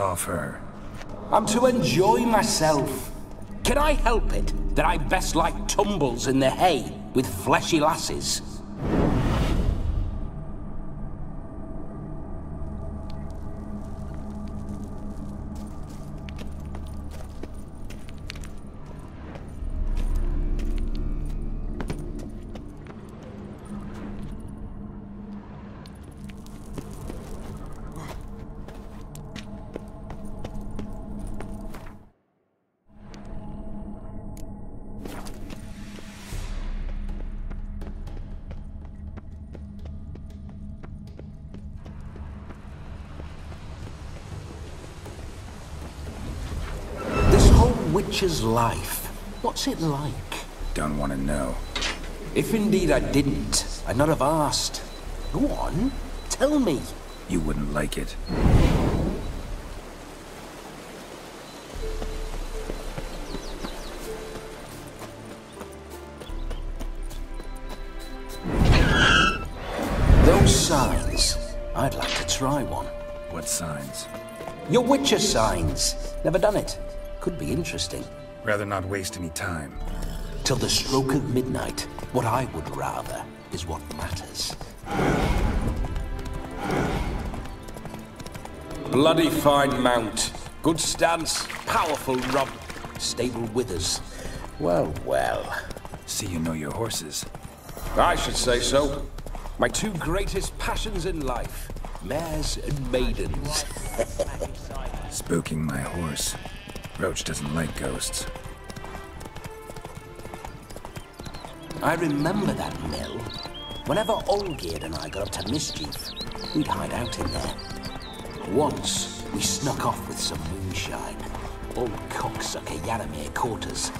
off her. I'm to enjoy myself. Can I help it that I best like tumbles in the hay with fleshy lasses? Witcher's life. What's it like? Don't want to know. If indeed I didn't, I'd not have asked. Go on, tell me. You wouldn't like it. Those signs. I'd like to try one. What signs? Your Witcher signs. Never done it. Could be interesting. Rather not waste any time. Till the stroke of midnight, what I would rather is what matters. Bloody fine mount. Good stance, powerful rump, stable withers. Well, well. See you know your horses. I should say so. My two greatest passions in life, mares and maidens. Spooking my horse. Roach doesn't like ghosts. I remember that mill. Whenever Olgierd and I got up to mischief, we'd hide out in there. Once, we snuck off with some moonshine. Old cocksucker Yaramir caught us.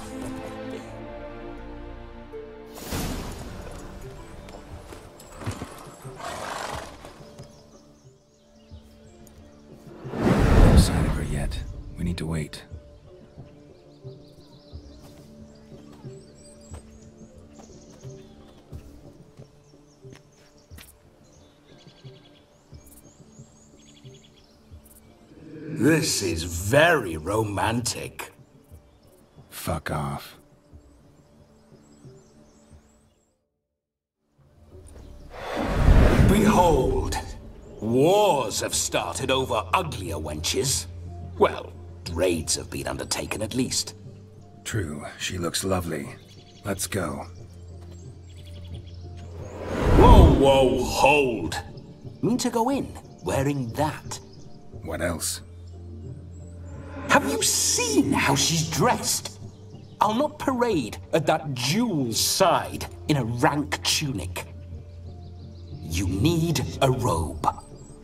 No sign of her yet. We need to wait. This is very romantic. Fuck off. Behold, wars have started over uglier wenches. Well, raids have been undertaken at least. True, she looks lovely. Let's go. Whoa, whoa, hold. Mean to go in, wearing that? What else? Have you seen how she's dressed? I'll not parade at that jewel's side in a rank tunic. You need a robe.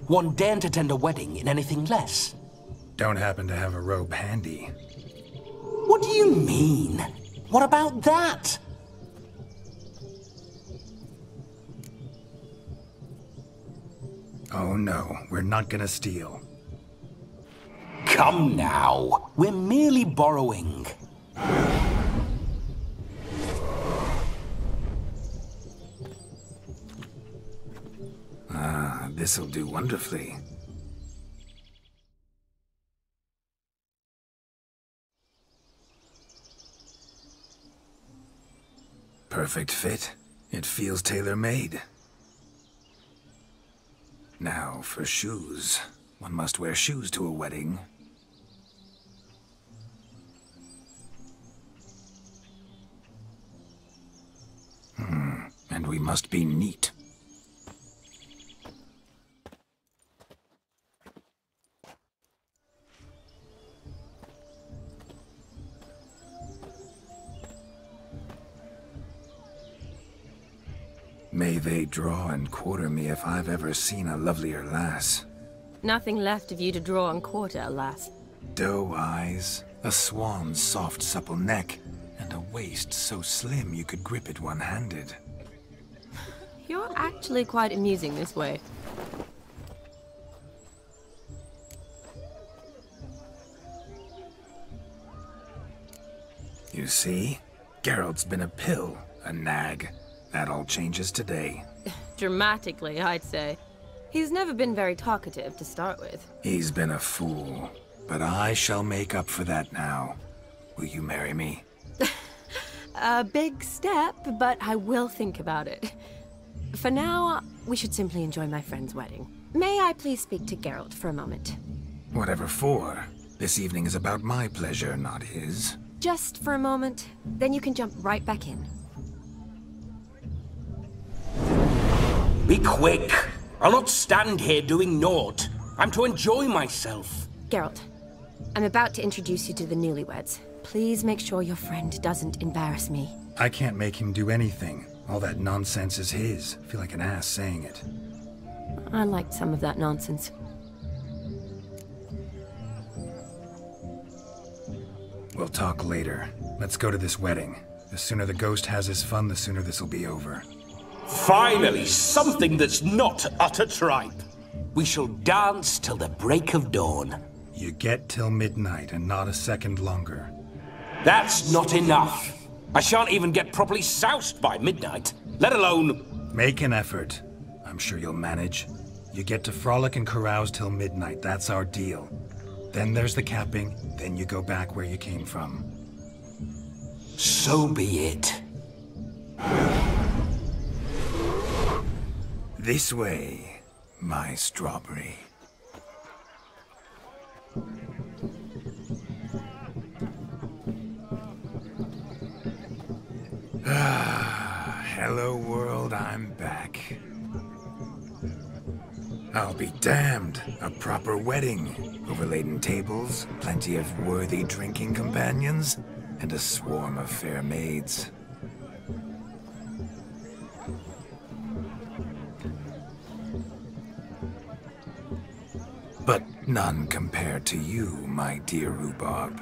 One daren't attend a wedding in anything less. Don't happen to have a robe handy. What do you mean? What about that? Oh no, we're not gonna steal. Come now, we're merely borrowing. Ah, this'll do wonderfully. Perfect fit. It feels tailor-made. Now for shoes. One must wear shoes to a wedding. And we must be neat. May they draw and quarter me if I've ever seen a lovelier lass. Nothing left of you to draw and quarter, alas. Doe eyes, a swan's soft supple neck, and a waist so slim you could grip it one-handed. You're actually quite amusing this way. You see? Geralt's been a pill, a nag. That all changes today. Dramatically, I'd say. He's never been very talkative to start with. He's been a fool. but I shall make up for that now. Will you marry me? A big step, but I will think about it. For now, we should simply enjoy my friend's wedding. May I please speak to Geralt for a moment? Whatever for. This evening is about my pleasure, not his. Just for a moment, then you can jump right back in. Be quick! I'll not stand here doing naught. I'm to enjoy myself. Geralt, I'm about to introduce you to the newlyweds. Please make sure your friend doesn't embarrass me. I can't make him do anything. All that nonsense is his. I feel like an ass saying it. I liked some of that nonsense. We'll talk later. Let's go to this wedding. The sooner the ghost has his fun, the sooner this'll be over. Finally, something that's not utter tripe. We shall dance till the break of dawn. You get till midnight and not a second longer. That's not enough. I shan't even get properly soused by midnight, let alone... Make an effort. I'm sure you'll manage. You get to frolic and carouse till midnight, that's our deal. Then there's the capping, then you go back where you came from. So be it. This way, my strawberry. Hello world, I'm back. I'll be damned. A proper wedding. Overladen tables, plenty of worthy drinking companions, and a swarm of fair maids. But none compared to you, my dear rhubarb.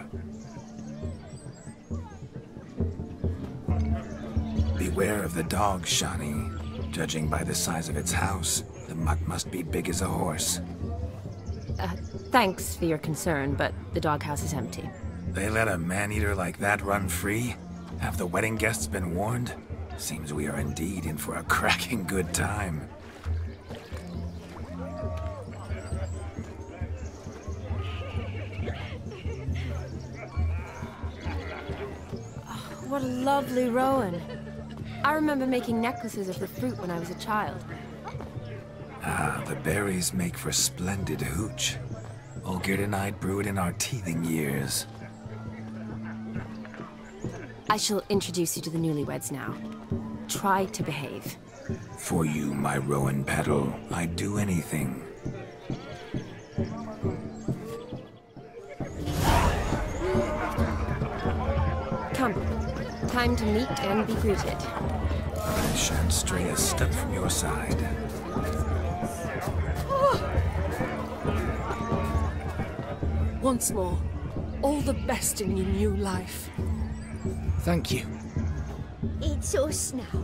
Beware of the dog, Shaní. Judging by the size of its house, the mutt must be big as a horse. Thanks for your concern, but the doghouse is empty. They let a man-eater like that run free? Have the wedding guests been warned? Seems we are indeed in for a cracking good time. What a lovely rowan. I remember making necklaces of the fruit when I was a child. Ah, the berries make for splendid hooch. Olgerd and I brew it in our teething years. I shall introduce you to the newlyweds now. Try to behave. For you, my rowan petal, I'd do anything. Come. Time to meet and be greeted. I shan't stray a step from your side. Once more, all the best in your new life. Thank you. It's us now.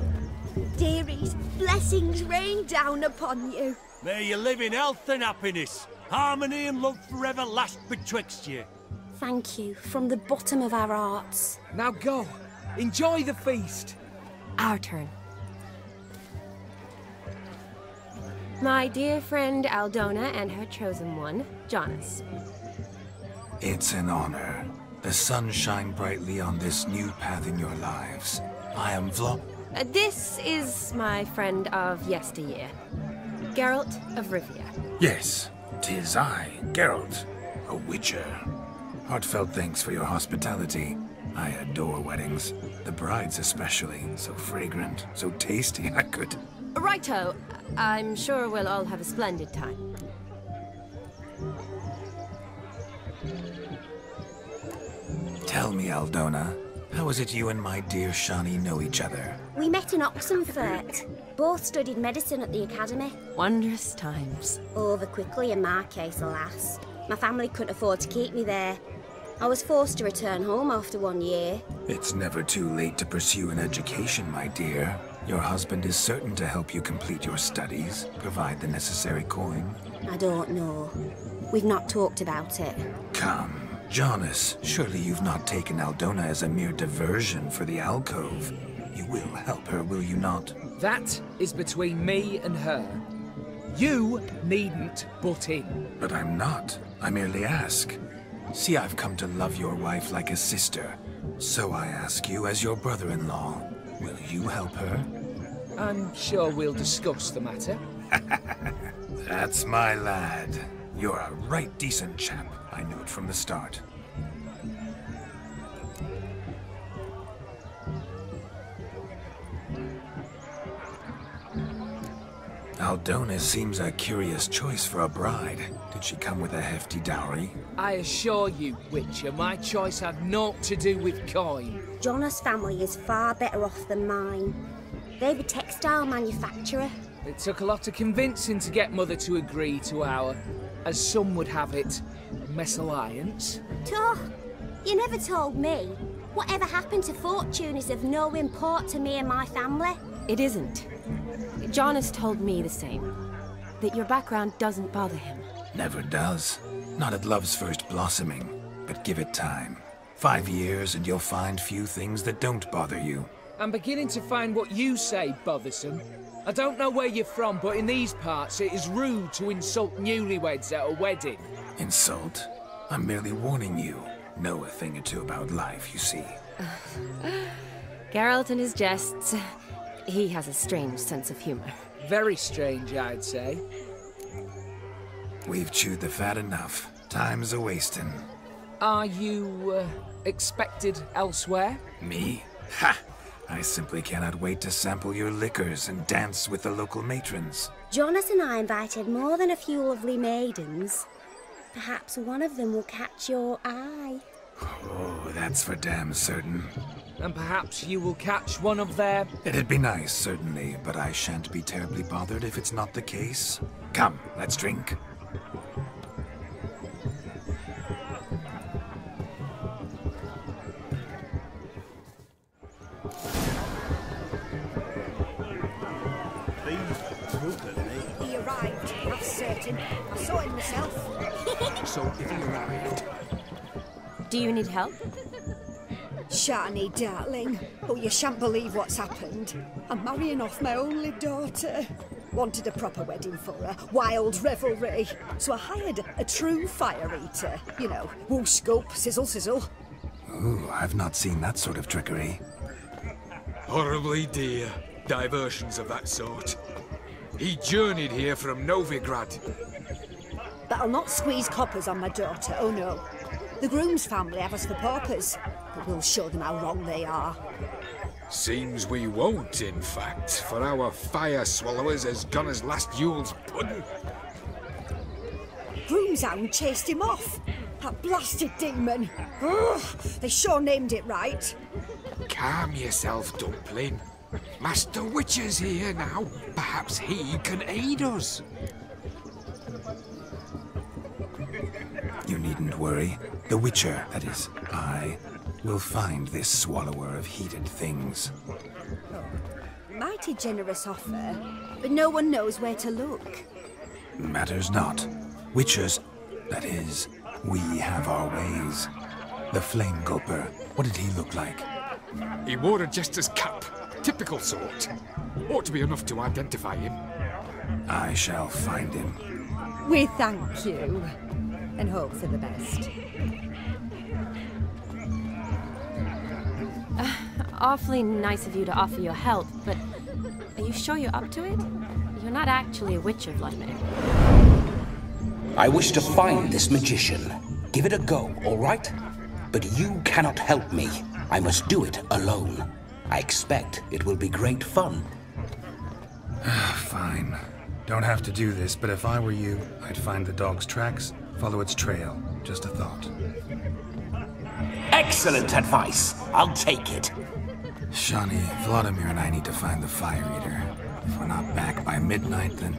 Dearies, blessings rain down upon you. May you live in health and happiness. Harmony and love forever last betwixt you. Thank you from the bottom of our hearts. Now go. Enjoy the feast. Our turn. My dear friend Aldona and her chosen one, Jonas. It's an honor. The sun shine brightly on this new path in your lives. I am This is my friend of yesteryear, Geralt of Rivia. Yes, 'tis I, Geralt, a witcher. Heartfelt thanks for your hospitality. I adore weddings. The brides especially. So fragrant, so tasty, I could... Righto. I'm sure we'll all have a splendid time. Tell me, Aldona, how is it you and my dear Shaní know each other? We met in Oxenfurt. Both studied medicine at the academy. Wondrous times. Over quickly in my case, alas. My family couldn't afford to keep me there. I was forced to return home after 1 year. It's never too late to pursue an education, my dear. Your husband is certain to help you complete your studies, provide the necessary coin. I don't know. We've not talked about it. Come, Jonas, surely you've not taken Aldona as a mere diversion for the alcove. You will help her, will you not? That is between me and her. You needn't butt in. But I'm not. I merely ask. See, I've come to love your wife like a sister. So I ask you, as your brother-in-law, will you help her? I'm sure we'll discuss the matter. That's my lad. You're a right decent chap. I knew it from the start. Aldona seems a curious choice for a bride. Did she come with a hefty dowry? I assure you, Witcher, my choice had naught to do with coin. Jonna's family is far better off than mine. They're a textile manufacturer. It took a lot of convincing to get Mother to agree to our, as some would have it, mesalliance. Tuh, you never told me. Whatever happened to fortune is of no import to me and my family. It isn't. John has told me the same. That your background doesn't bother him. Never does. Not at love's first blossoming. But give it time. 5 years and you'll find few things that don't bother you. I'm beginning to find what you say bothersome. I don't know where you're from, but in these parts it is rude to insult newlyweds at a wedding. Insult? I'm merely warning you. Know a thing or two about life, you see. Geralt and his jests. He has a strange sense of humor. Very strange, I'd say. We've chewed the fat enough. Time's a-wasting. Are you, expected elsewhere? Me? Ha! I simply cannot wait to sample your liquors and dance with the local matrons. Jonas and I invited more than a few lovely maidens. Perhaps one of them will catch your eye. Oh, that's for damn certain. And perhaps you will catch one of their... It'd be nice, certainly, but I shan't be terribly bothered if it's not the case. Come, let's drink. He arrived, that's certain. I saw him myself. So if he arrived... Do you need help? Shaní, darling. Oh, you shan't believe what's happened. I'm marrying off my only daughter. Wanted a proper wedding for her, wild revelry. So I hired a true fire eater. You know, whoosh, scope, sizzle, sizzle. Ooh, I've not seen that sort of trickery. Horribly dear diversions of that sort. He journeyed here from Novigrad. But I'll not squeeze coppers on my daughter, oh no. The groom's family have us for paupers, but we'll show them how wrong they are. Seems we won't, in fact, for our fire swallowers has gone as last Yule's pudding. Groom's hound chased him off. That blasted demon. Ugh, they sure named it right. Calm yourself, Dumpling. Master Witcher's here now. Perhaps he can aid us. You needn't worry. The Witcher, that is, I, will find this swallower of heated things. Mighty generous offer, but no one knows where to look. Matters not. Witchers, that is, we have our ways. The Flame Gulper, what did he look like? He wore a jester's cap. Typical sort. Ought to be enough to identify him. I shall find him. We thank you, and hope for the best. Awfully nice of you to offer your help, but are you sure you're up to it? You're not actually a witcher, Vladimir. I wish to find this magician. Give it a go, all right? But you cannot help me. I must do it alone. I expect it will be great fun. Fine. Don't have to do this, but if I were you, I'd find the dog's tracks, follow its trail. Just a thought. Excellent advice. I'll take it. Shaní, Vladimir and I need to find the fire eater. If we're not back by midnight, then...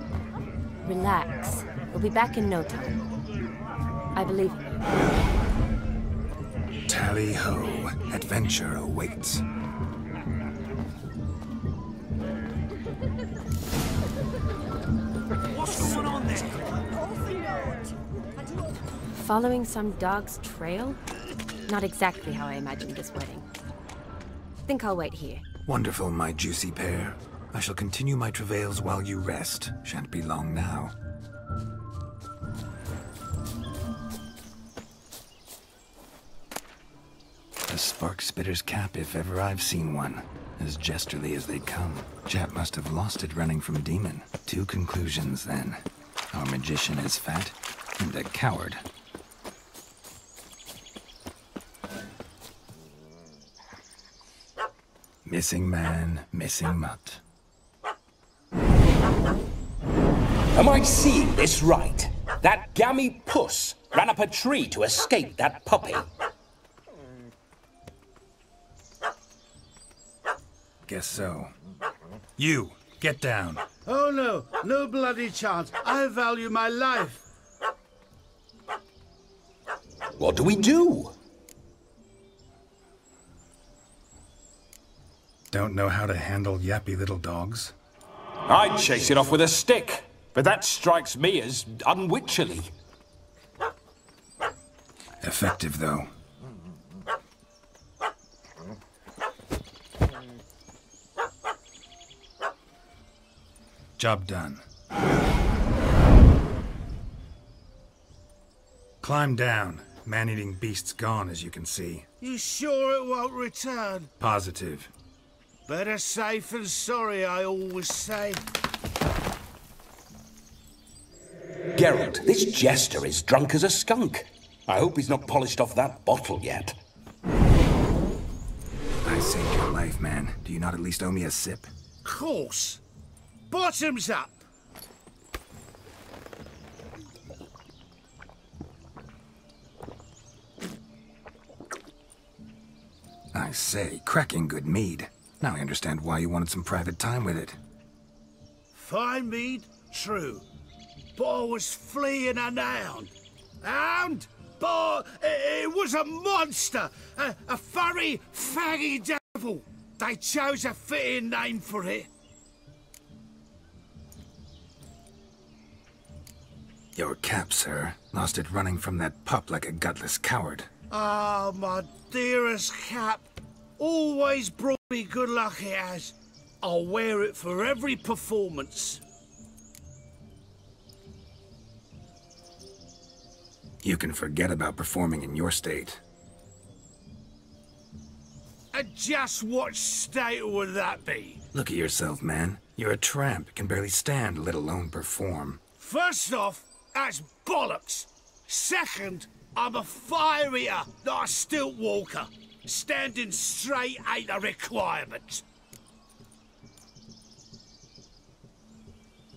Relax. We'll be back in no time. I believe in you. Tally-ho. Adventure awaits. What's going on there? Following some dog's trail? Not exactly how I imagined this wedding. Think I'll wait here. Wonderful, my juicy pair. I shall continue my travails while you rest. Shan't be long now. A spark spitter's cap if ever I've seen one. As jesterly as they come. Chap must have lost it running from demon. 2 conclusions then. Our magician is fat and a coward. Missing man, missing mutt. Am I seeing this right? That gammy puss ran up a tree to escape that puppy. Guess so. You, get down. Oh no, no bloody chance. I value my life. What do we do? Don't know how to handle yappy little dogs? I'd chase it off with a stick, but that strikes me as unwitcherly. Effective, though. Job done. Climb down. Man-eating beast's gone, as you can see. You sure it won't return? Positive. Better safe than sorry, I always say. Geralt, this jester is drunk as a skunk. I hope he's not polished off that bottle yet. I saved your life, man. Do you not at least owe me a sip? Course. Bottoms up. I say, cracking good mead. Now I understand why you wanted some private time with it. Fine mead, true. But I was fleeing an hound. Hound? But it was a monster. A furry, faggy devil. They chose a fitting name for it. Your cap, sir. Lost it running from that pup like a gutless coward. Ah, my dearest cap. Always brought me good luck it has. I'll wear it for every performance. You can forget about performing in your state. And just what state would that be? Look at yourself, man. You're a tramp, can barely stand, let alone perform. First off, that's bollocks. Second, I'm a fire eater, not a stilt walker. Standing straight ain't a requirement.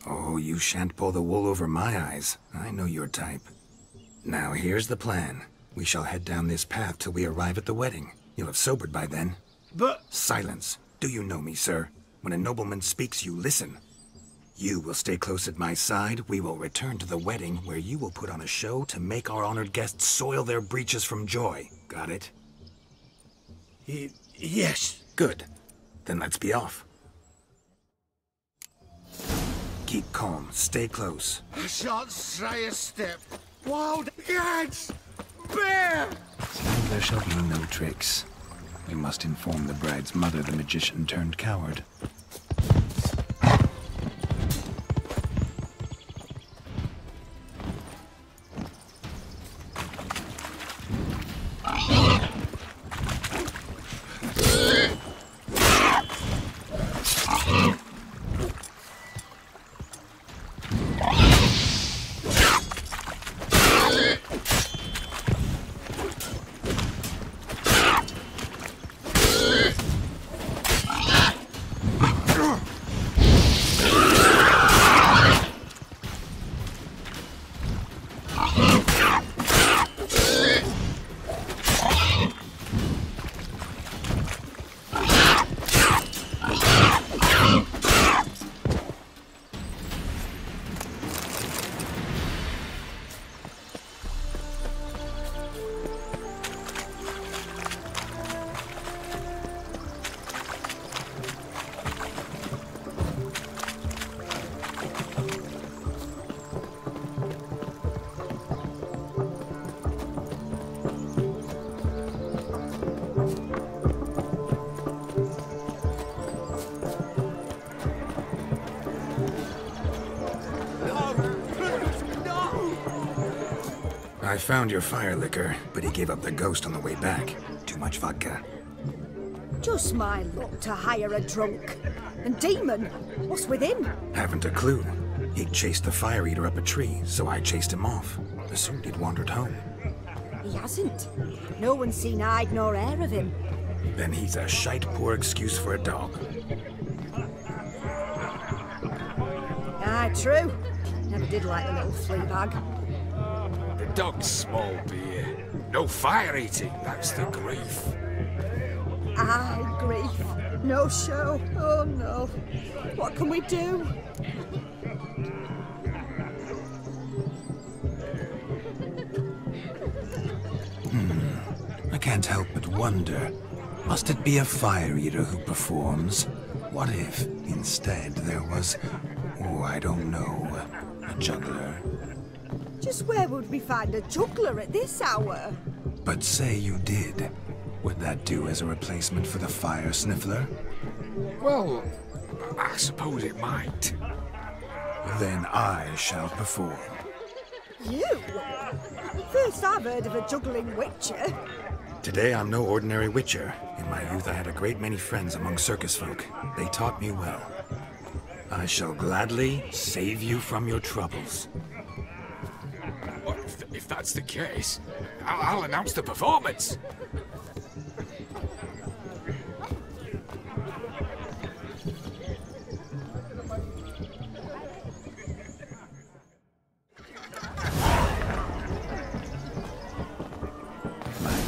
Oh, you shan't pull the wool over my eyes. I know your type. Now, here's the plan. We shall head down this path till we arrive at the wedding. You'll have sobered by then. But... Silence. Do you know me, sir? When a nobleman speaks, you listen. You will stay close at my side. We will return to the wedding, where you will put on a show to make our honored guests soil their breeches from joy. Got it? Yes. Good. Then let's be off. Keep calm. Stay close. I shan't stray a step. Wild gags! Bear! There shall be no tricks. We must inform the bride's mother the magician turned coward. I found your fire liquor, but he gave up the ghost on the way back. Too much vodka. Just my luck to hire a drunk. And Demon, what's with him? Haven't a clue. He chased the fire eater up a tree, so I chased him off. Assumed he'd wandered home. He hasn't. No one's seen hide nor hair of him. Then he's a shite poor excuse for a dog. Aye, true. Never did like the little flea bag. The dog's small beer. No fire eating, that's the grief. Aye, grief. No show. Oh no. What can we do? I can't help but wonder. Must it be a fire eater who performs? What if, instead, there was... oh, I don't know. A juggler? Just where would we find a juggler at this hour? But say you did. Would that do as a replacement for the fire sniffler? Well, I suppose it might. Then I shall perform. You? First I've heard of a juggling witcher. Today I'm no ordinary witcher. In my youth I had a great many friends among circus folk. They taught me well. I shall gladly save you from your troubles. Well, if that's the case, I'll announce the performance.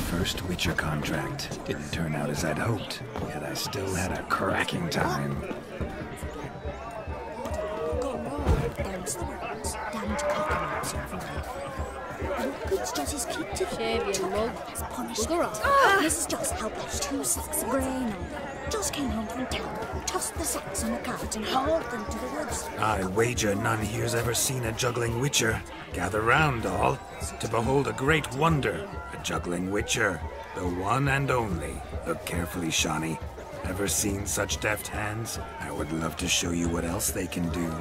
First Witcher contract. Didn't turn out as I'd hoped, yet I still had a cracking time. Shave your mug. Mrs. Joss helped us 2 sacks of grain on them. Just came home from town, tossed the sacks on a cart and hauled them to the woods. I wager none here's ever seen a juggling witcher. Gather round, all, to behold a great wonder. A juggling witcher, the one and only. Look carefully, Shaní. Ever seen such deft hands? I would love to show you what else they can do.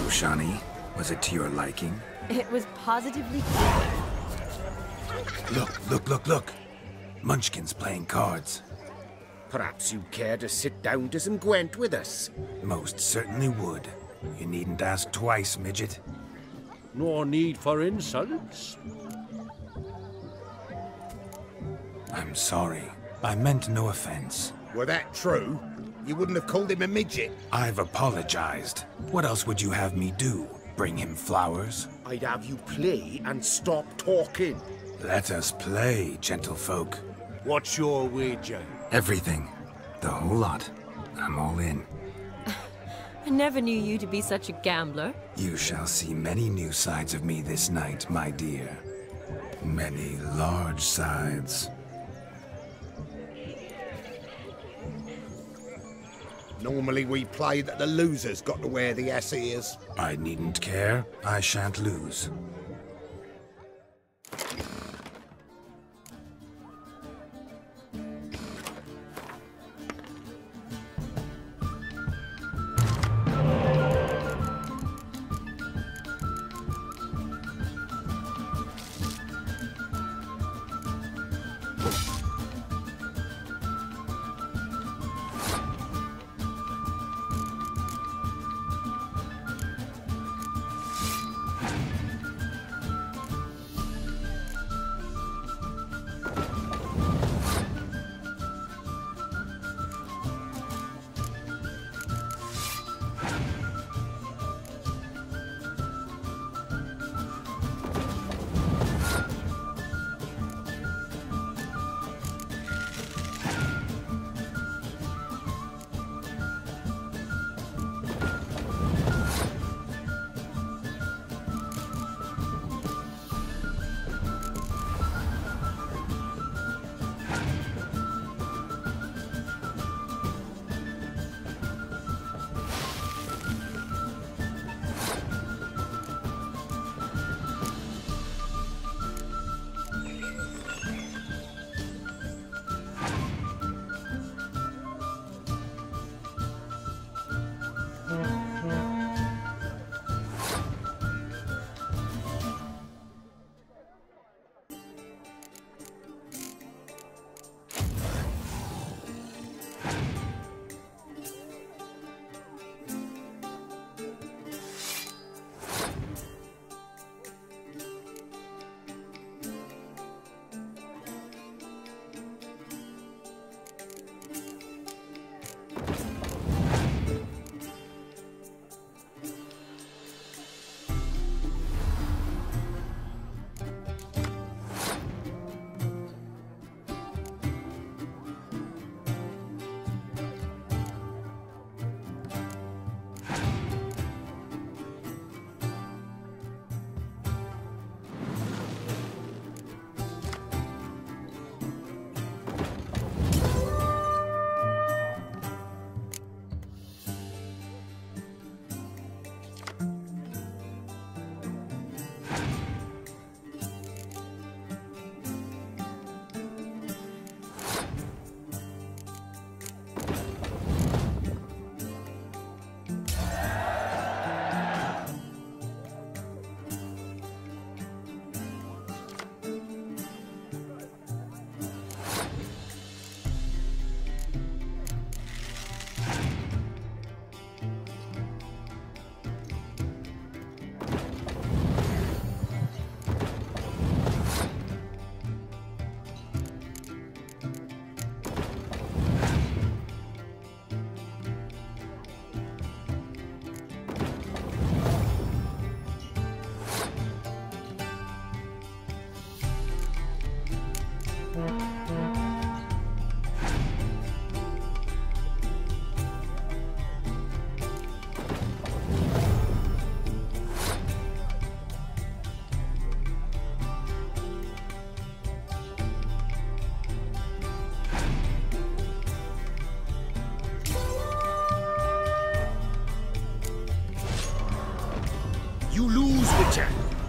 Shaní, was it to your liking? It was positively good. Look. Munchkin's playing cards. Perhaps you'd care to sit down to some Gwent with us? Most certainly would. You needn't ask twice, midget. No need for insults. I'm sorry. I meant no offense. Were that true? You wouldn't have called him a midget. I've apologized. What else would you have me do? Bring him flowers? I'd have you play and stop talking. Let us play, gentlefolk. What's your wager? Everything. The whole lot. I'm all in. I never knew you to be such a gambler. You shall see many new sides of me this night, my dear. Many large sides. Normally we play that the loser's got to wear the ass ears. I needn't care. I shan't lose.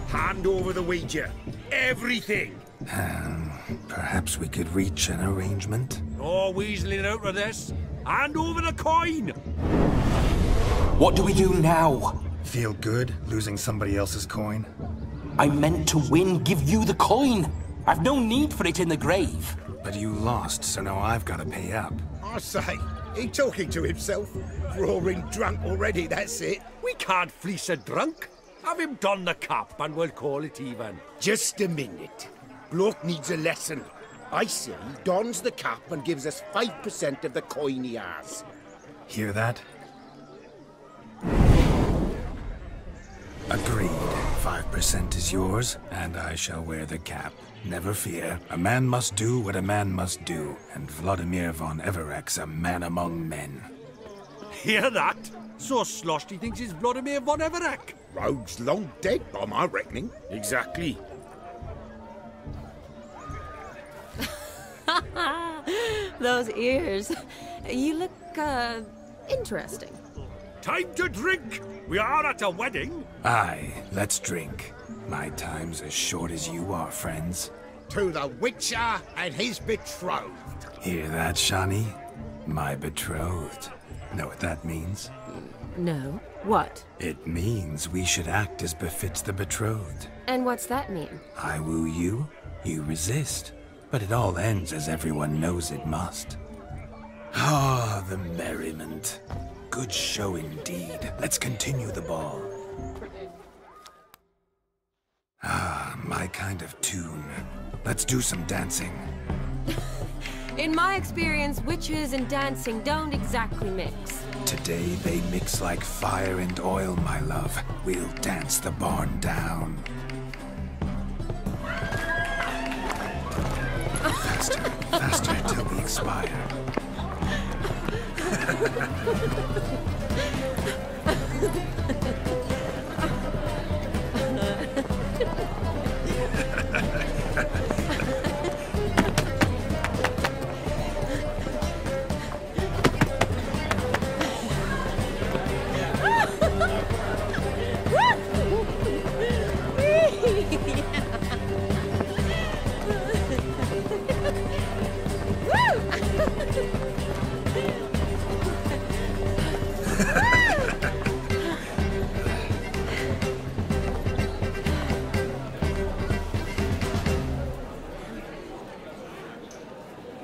Hand over the wager. Everything. Perhaps we could reach an arrangement? No weaseling out of this. Hand over the coin. What do we do now? Feel good losing somebody else's coin? I meant to win, give you the coin. I've no need for it in the grave. But you lost, so now I've got to pay up. I say, he talking to himself. Roaring drunk already, that's it. We can't fleece a drunk. Have him don the cap and we'll call it even. Just a minute. Bloke needs a lesson. I say he dons the cap and gives us 5% of the coin he has. Hear that? Agreed. 5% is yours, and I shall wear the cap. Never fear. A man must do what a man must do, and Vladimir von Everek's a man among men. Hear that? So sloshed he thinks he's Vladimir von Everek. Rogue's long dead, by my reckoning. Exactly. Those ears. You look, interesting. Time to drink! We are at a wedding. Aye, let's drink. My time's as short as you are, friends. To the Witcher and his betrothed. Hear that, Shaní? My betrothed. Know what that means? No. What? It means we should act as befits the betrothed. And what's that mean? I woo you, you resist. But it all ends as everyone knows it must. Ah, the merriment. Good show indeed. Let's continue the ball. Ah, my kind of tune. Let's do some dancing. In my experience, witches and dancing don't exactly mix. Today they mix like fire and oil, my love. We'll dance the barn down. Faster, faster till we expire.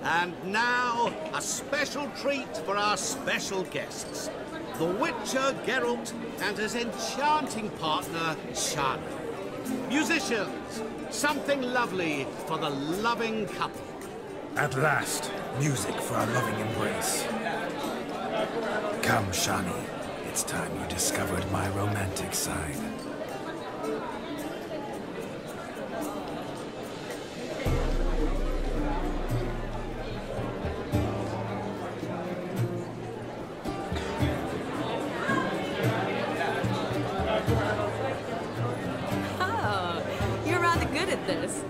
And now, a special treat for our special guests. The Witcher, Geralt, and his enchanting partner, Shaní. Musicians, something lovely for the loving couple. At last, music for our loving embrace. Come, Shaní. It's time you discovered my romantic side. Oh, you're rather good at this.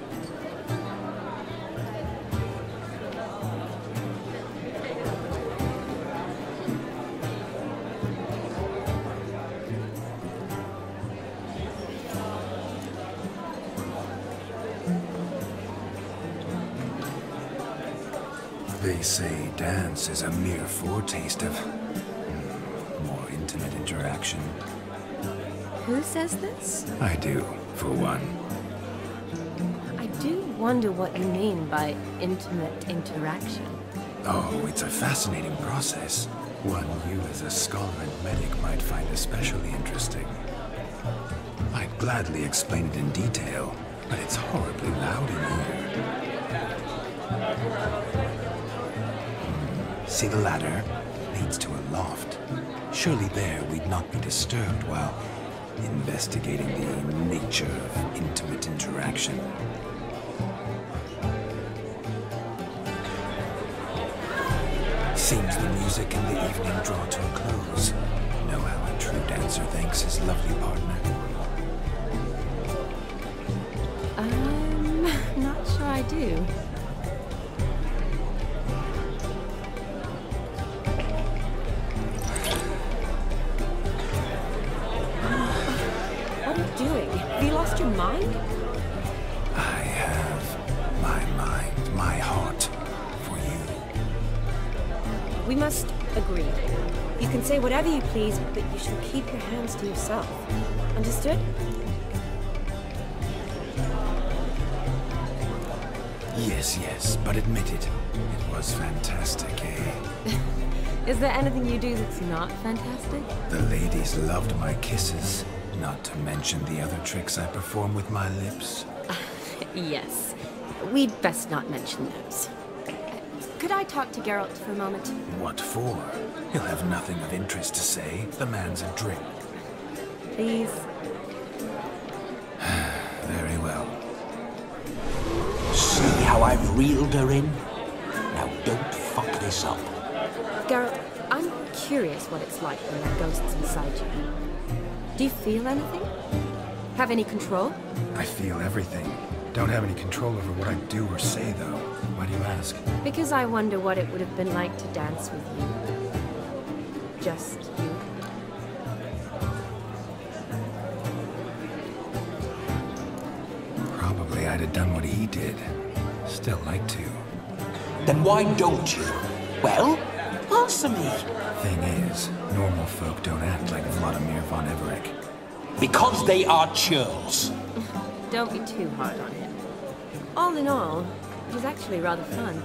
They say dance is a mere foretaste of more intimate interaction. Who says this? I do, for one. I do wonder what you mean by intimate interaction. Oh, it's a fascinating process. One you as a scholar and medic might find especially interesting. I'd gladly explain it in detail, but it's horribly loud in here. See the ladder? Leads to a loft. Surely there we'd not be disturbed while investigating the nature of intimate interaction. Seems the music and the evening draw to a close. Know how a true dancer thanks his lovely partner. I'm not sure I do. What are you doing? Have you lost your mind? I have my mind, my heart for you. We must agree. You can say whatever you please, but you shall keep your hands to yourself. Understood? Yes, yes, but admit it. It was fantastic, eh? Is there anything you do that's not fantastic? The ladies loved my kisses, not to mention the other tricks I perform with my lips. Yes. We'd best not mention those. Could I talk to Geralt for a moment? What for? He'll have nothing of interest to say. The man's a drink. Please? Very well. See how I've reeled her in? Now don't fuck this up. Geralt, I'm curious what it's like when that ghost's inside you. Do you feel anything? Have any control? I feel everything. Don't have any control over what I do or say, though. Why do you ask? Because I wonder what it would have been like to dance with you. Just you. Probably I'd have done what he did. Still like to. Then why don't you? Well, answer me. Thing is, normal folk don't act like Vladimir von Everec. Because they are churls. Don't be too hard on him. All in all, he's actually rather fun.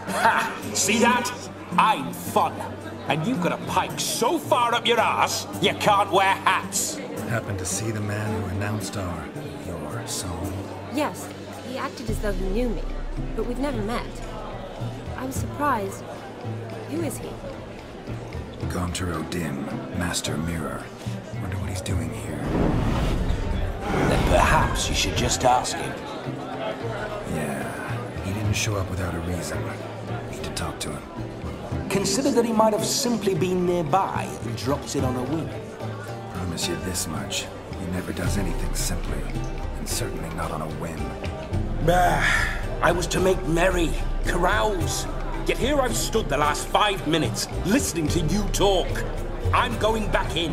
Ha! See that? I'm fun. And you've got a pipe so far up your ass, you can't wear hats. Happened to see the man who announced your song? Yes, he acted as though he knew me, but we've never met. I was surprised. Who is he? Gaunter O'Dim, Master Mirror. Wonder what he's doing here. Then perhaps you should just ask him. Yeah, he didn't show up without a reason. Need to talk to him. Consider that he might have simply been nearby and dropped it on a whim. Promise you this much. He never does anything simply, and certainly not on a whim. Bah! I was to make merry, carouse. Yet here I've stood the last 5 minutes, listening to you talk. I'm going back in.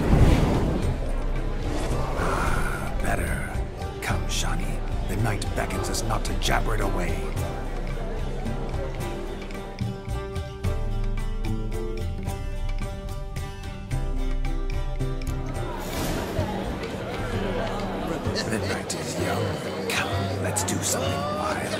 Better. Come, Shaní. The night beckons us not to jabber it away. The night is young. Come, let's do something wild.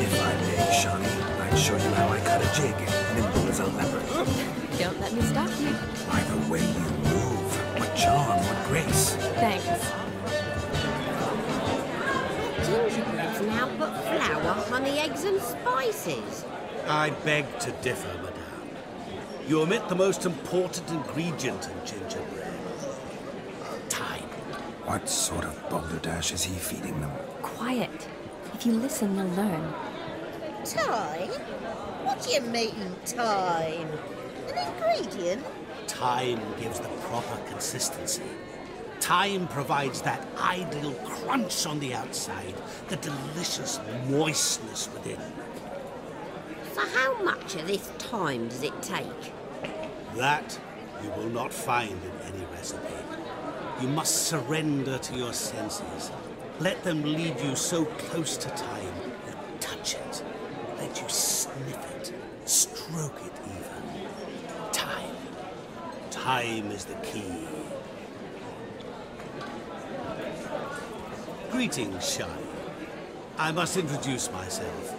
If I may, Shaní, I'd show you how I cut a jig, nimble as a leopard. Don't let me stop you. By the way you move, what charm, what grace. Thanks. Gingerbread's now put flour, honey, eggs and spices. I beg to differ, madame. You omit the most important ingredient in gingerbread. Time. What sort of balderdash is he feeding them? Quiet. If you listen, you'll learn. Time? What do you mean, time? An ingredient? Time gives the proper consistency. Time provides that ideal crunch on the outside, the delicious moistness within. So how much of this time does it take? That you will not find in any recipe. You must surrender to your senses. Let them lead you so close to time, you touch it. Let you sniff it, stroke it even. Time. Time is the key. Greetings, Shaní. I must introduce myself.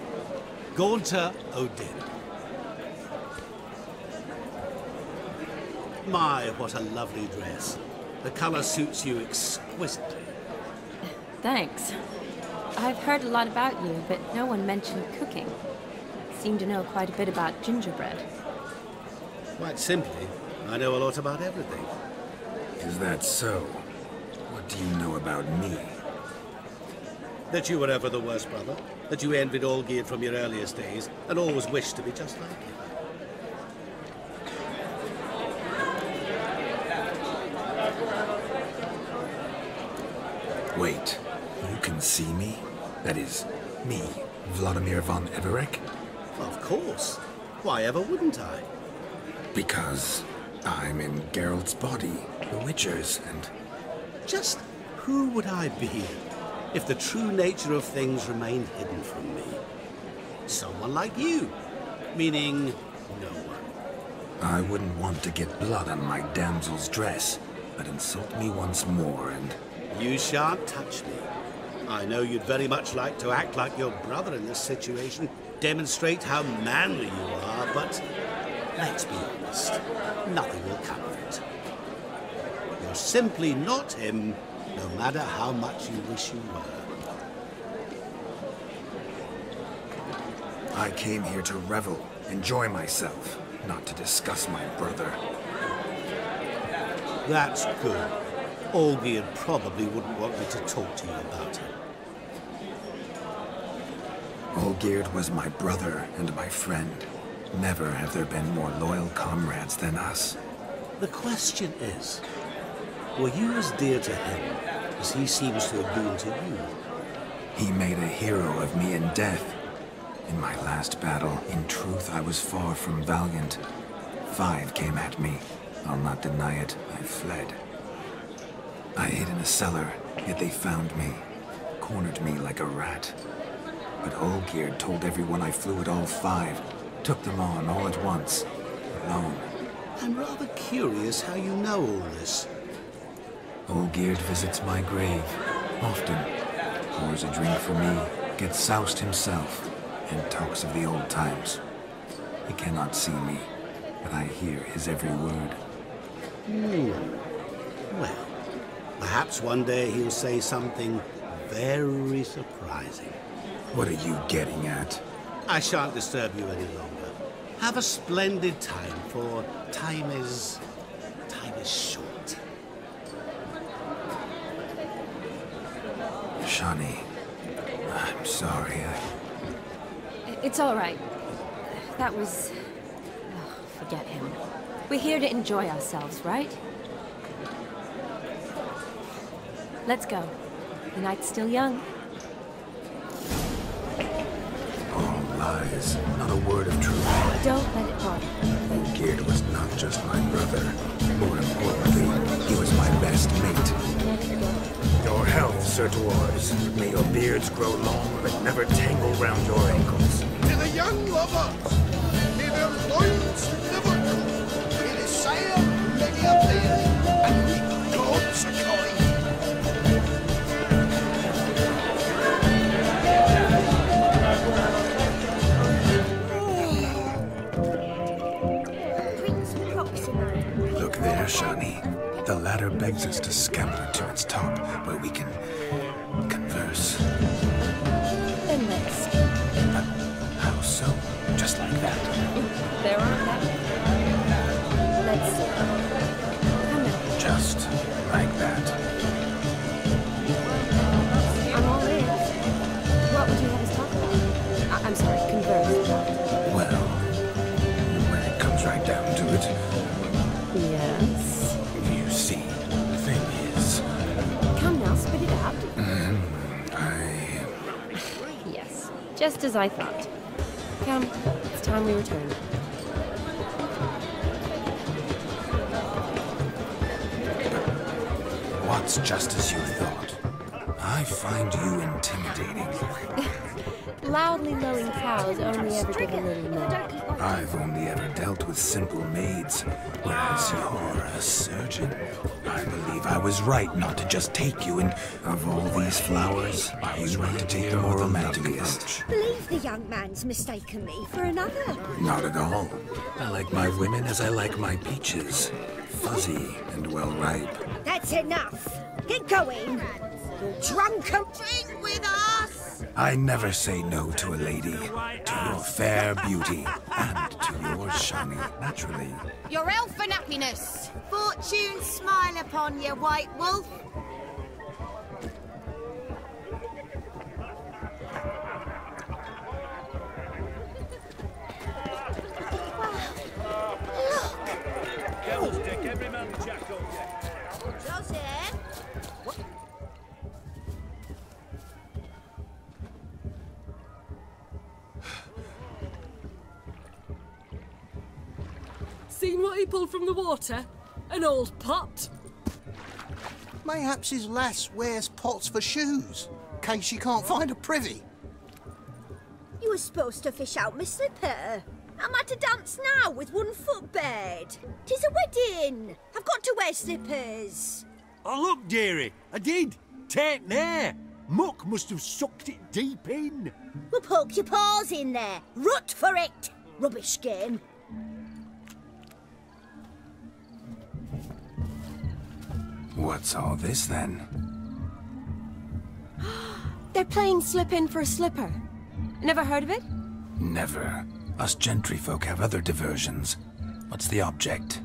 Gaunter O'Dim. My, what a lovely dress. The color suits you exquisitely. Thanks. I've heard a lot about you, but no one mentioned cooking. Seem to know quite a bit about gingerbread. Quite simply, I know a lot about everything. Is that so? What do you know about me? That you were ever the worst brother, that you envied Olgierd from your earliest days, and always wished to be just like him. Wait, you can see me? That is, me, Vladimir von Everec? Of course. Why ever wouldn't I? Because I'm in Geralt's body, the Witcher's, and... Just who would I be if the true nature of things remained hidden from me? Someone like you, meaning no one. I wouldn't want to get blood on my damsel's dress, but insult me once more and... You shan't touch me. I know you'd very much like to act like your brother in this situation, demonstrate how manly you are, but let's be honest, nothing will come of it. You're simply not him, no matter how much you wish you were. I came here to revel, enjoy myself, not to discuss my brother. That's good. Olgierd probably wouldn't want me to talk to you about him. Olgierd was my brother and my friend. Never have there been more loyal comrades than us. The question is, were you as dear to him as he seems to have been to you? He made a hero of me in death. In my last battle, in truth, I was far from valiant. 5 came at me. I'll not deny it, I fled. I hid in a cellar, yet they found me, cornered me like a rat. But Olgierd told everyone I flew at all 5, took them on all at once, alone. I'm rather curious how you know all this. Olgierd visits my grave, often. Pours a drink for me, gets soused himself, and talks of the old times. He cannot see me, but I hear his every word. Well, perhaps one day he'll say something very surprising. What are you getting at? I shan't disturb you any longer. Have a splendid time, for time is short. Shaní, I'm sorry. It's all right. That was... Oh, forget him. We're here to enjoy ourselves, right? Let's go. The night's still young. All lies, not a word of truth. Don't let it bother you. Olgierd was not just my brother. More importantly, he was my best mate. Your health, Sir Dwarves. May your beards grow long, but never tangle round your ankles. To the young lovers, may their loins never cool. May they sire many a babe, and meet gods a kind. Look there, Shaní. The ladder begs us to scamper to its top, where we can converse. Then let's. How so? Just like that? There aren't that many. Let's see. Come in. Just like that. I'm all in. What would you have us talk about? I'm sorry, converse about. Well, when it comes right down to it. Yes? You see, the thing is... Come now, spit it out. Yes. Just as I thought. Come, it's time we return. What's just as you thought? I find you intimidating. Loudly lowing cows only ever give a little milk. I've only ever dealt with simple maids, whereas you're a surgeon. I believe I was right not to just take you, and of all these flowers, I was right to take the more romanticest. Believe the young man's mistaken me for another. Not at all. I like my women as I like my peaches. Fuzzy and well ripe. That's enough. Get going. You're drunk and... Drink with us! I never say no to a lady, to your fair beauty, and to yours, Shaní, naturally. Your elfin happiness! Fortune smile upon you, White Wolf! seen what he pulled from the water? An old pot? Mayhaps his lass wears pots for shoes, in case she can't find a privy. You were supposed to fish out my slipper. I'm at a dance now with one foot bared. 'Tis a wedding. I've got to wear slippers. Oh, look, dearie, I did. Take there. Muck must have sucked it deep in. Well, poke your paws in there. Rut for it. Rubbish game. What's all this then? They're playing slip in for a slipper. Never heard of it? Never. Us gentry folk have other diversions. What's the object?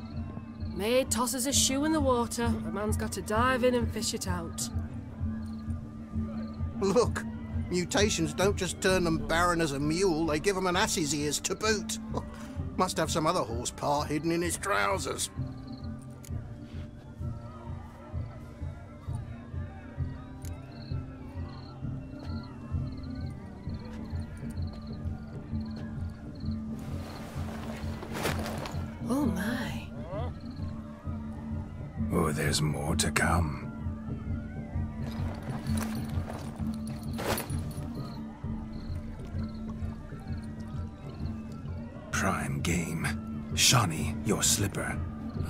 Maid tosses a shoe in the water. A man's got to dive in and fish it out. Look, mutations don't just turn them barren as a mule, they give them an ass's ears to boot. Must have some other horsepower hidden in his trousers. Oh my. Oh, there's more to come. Prime game. Shaní, your slipper.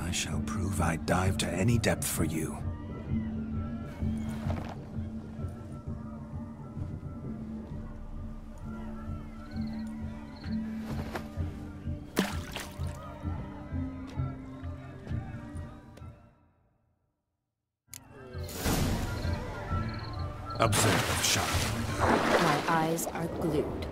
I shall prove I'd dive to any depth for you. Observe, Shaní. My eyes are glued.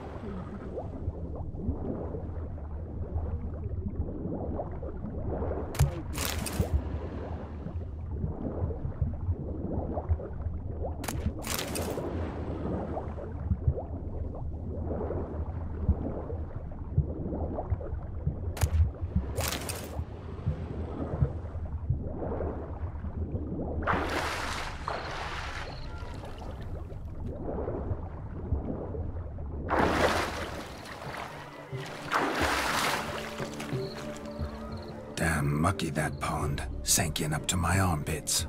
Damn mucky, that pond. Sank in up to my armpits.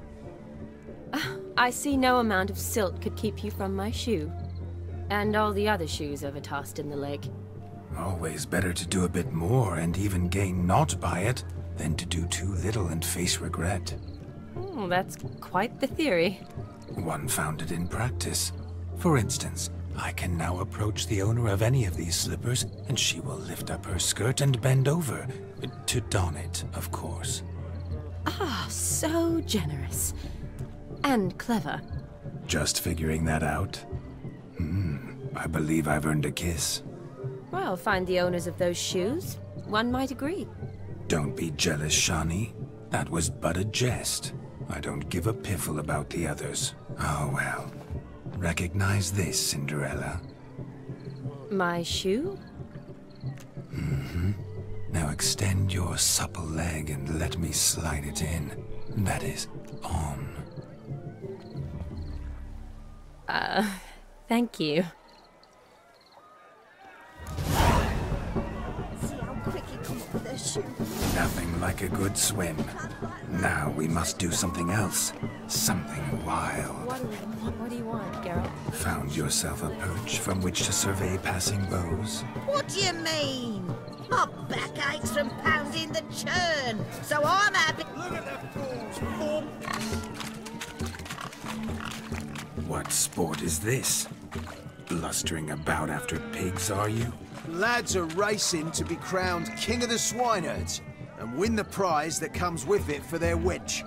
I see no amount of silt could keep you from my shoe. And all the other shoes ever tossed in the lake. Always better to do a bit more and even gain naught by it than to do too little and face regret. Oh, that's quite the theory. One founded in practice. For instance, I can now approach the owner of any of these slippers, and she will lift up her skirt and bend over. To don it, of course. Ah, so generous. And clever. Just figuring that out? I believe I've earned a kiss. Well, find the owners of those shoes. One might agree. Don't be jealous, Shaní. That was but a jest. I don't give a piffle about the others. Oh well. Recognize this, Cinderella? My shoe? Now extend your supple leg and let me slide it in. That is, on. Thank you. See how quick he come up with a shoe. Nothing like a good swim. Now we must do something else. Something wild. What do you want, Geralt? Found yourself a perch from which to survey passing bows? What do you mean? My back aches from pounding the churn, so I'm happy. Look at the fools, Mum. What sport is this? Blustering about after pigs, are you? Lads are racing to be crowned King of the Swineherds and win the prize that comes with it for their wench.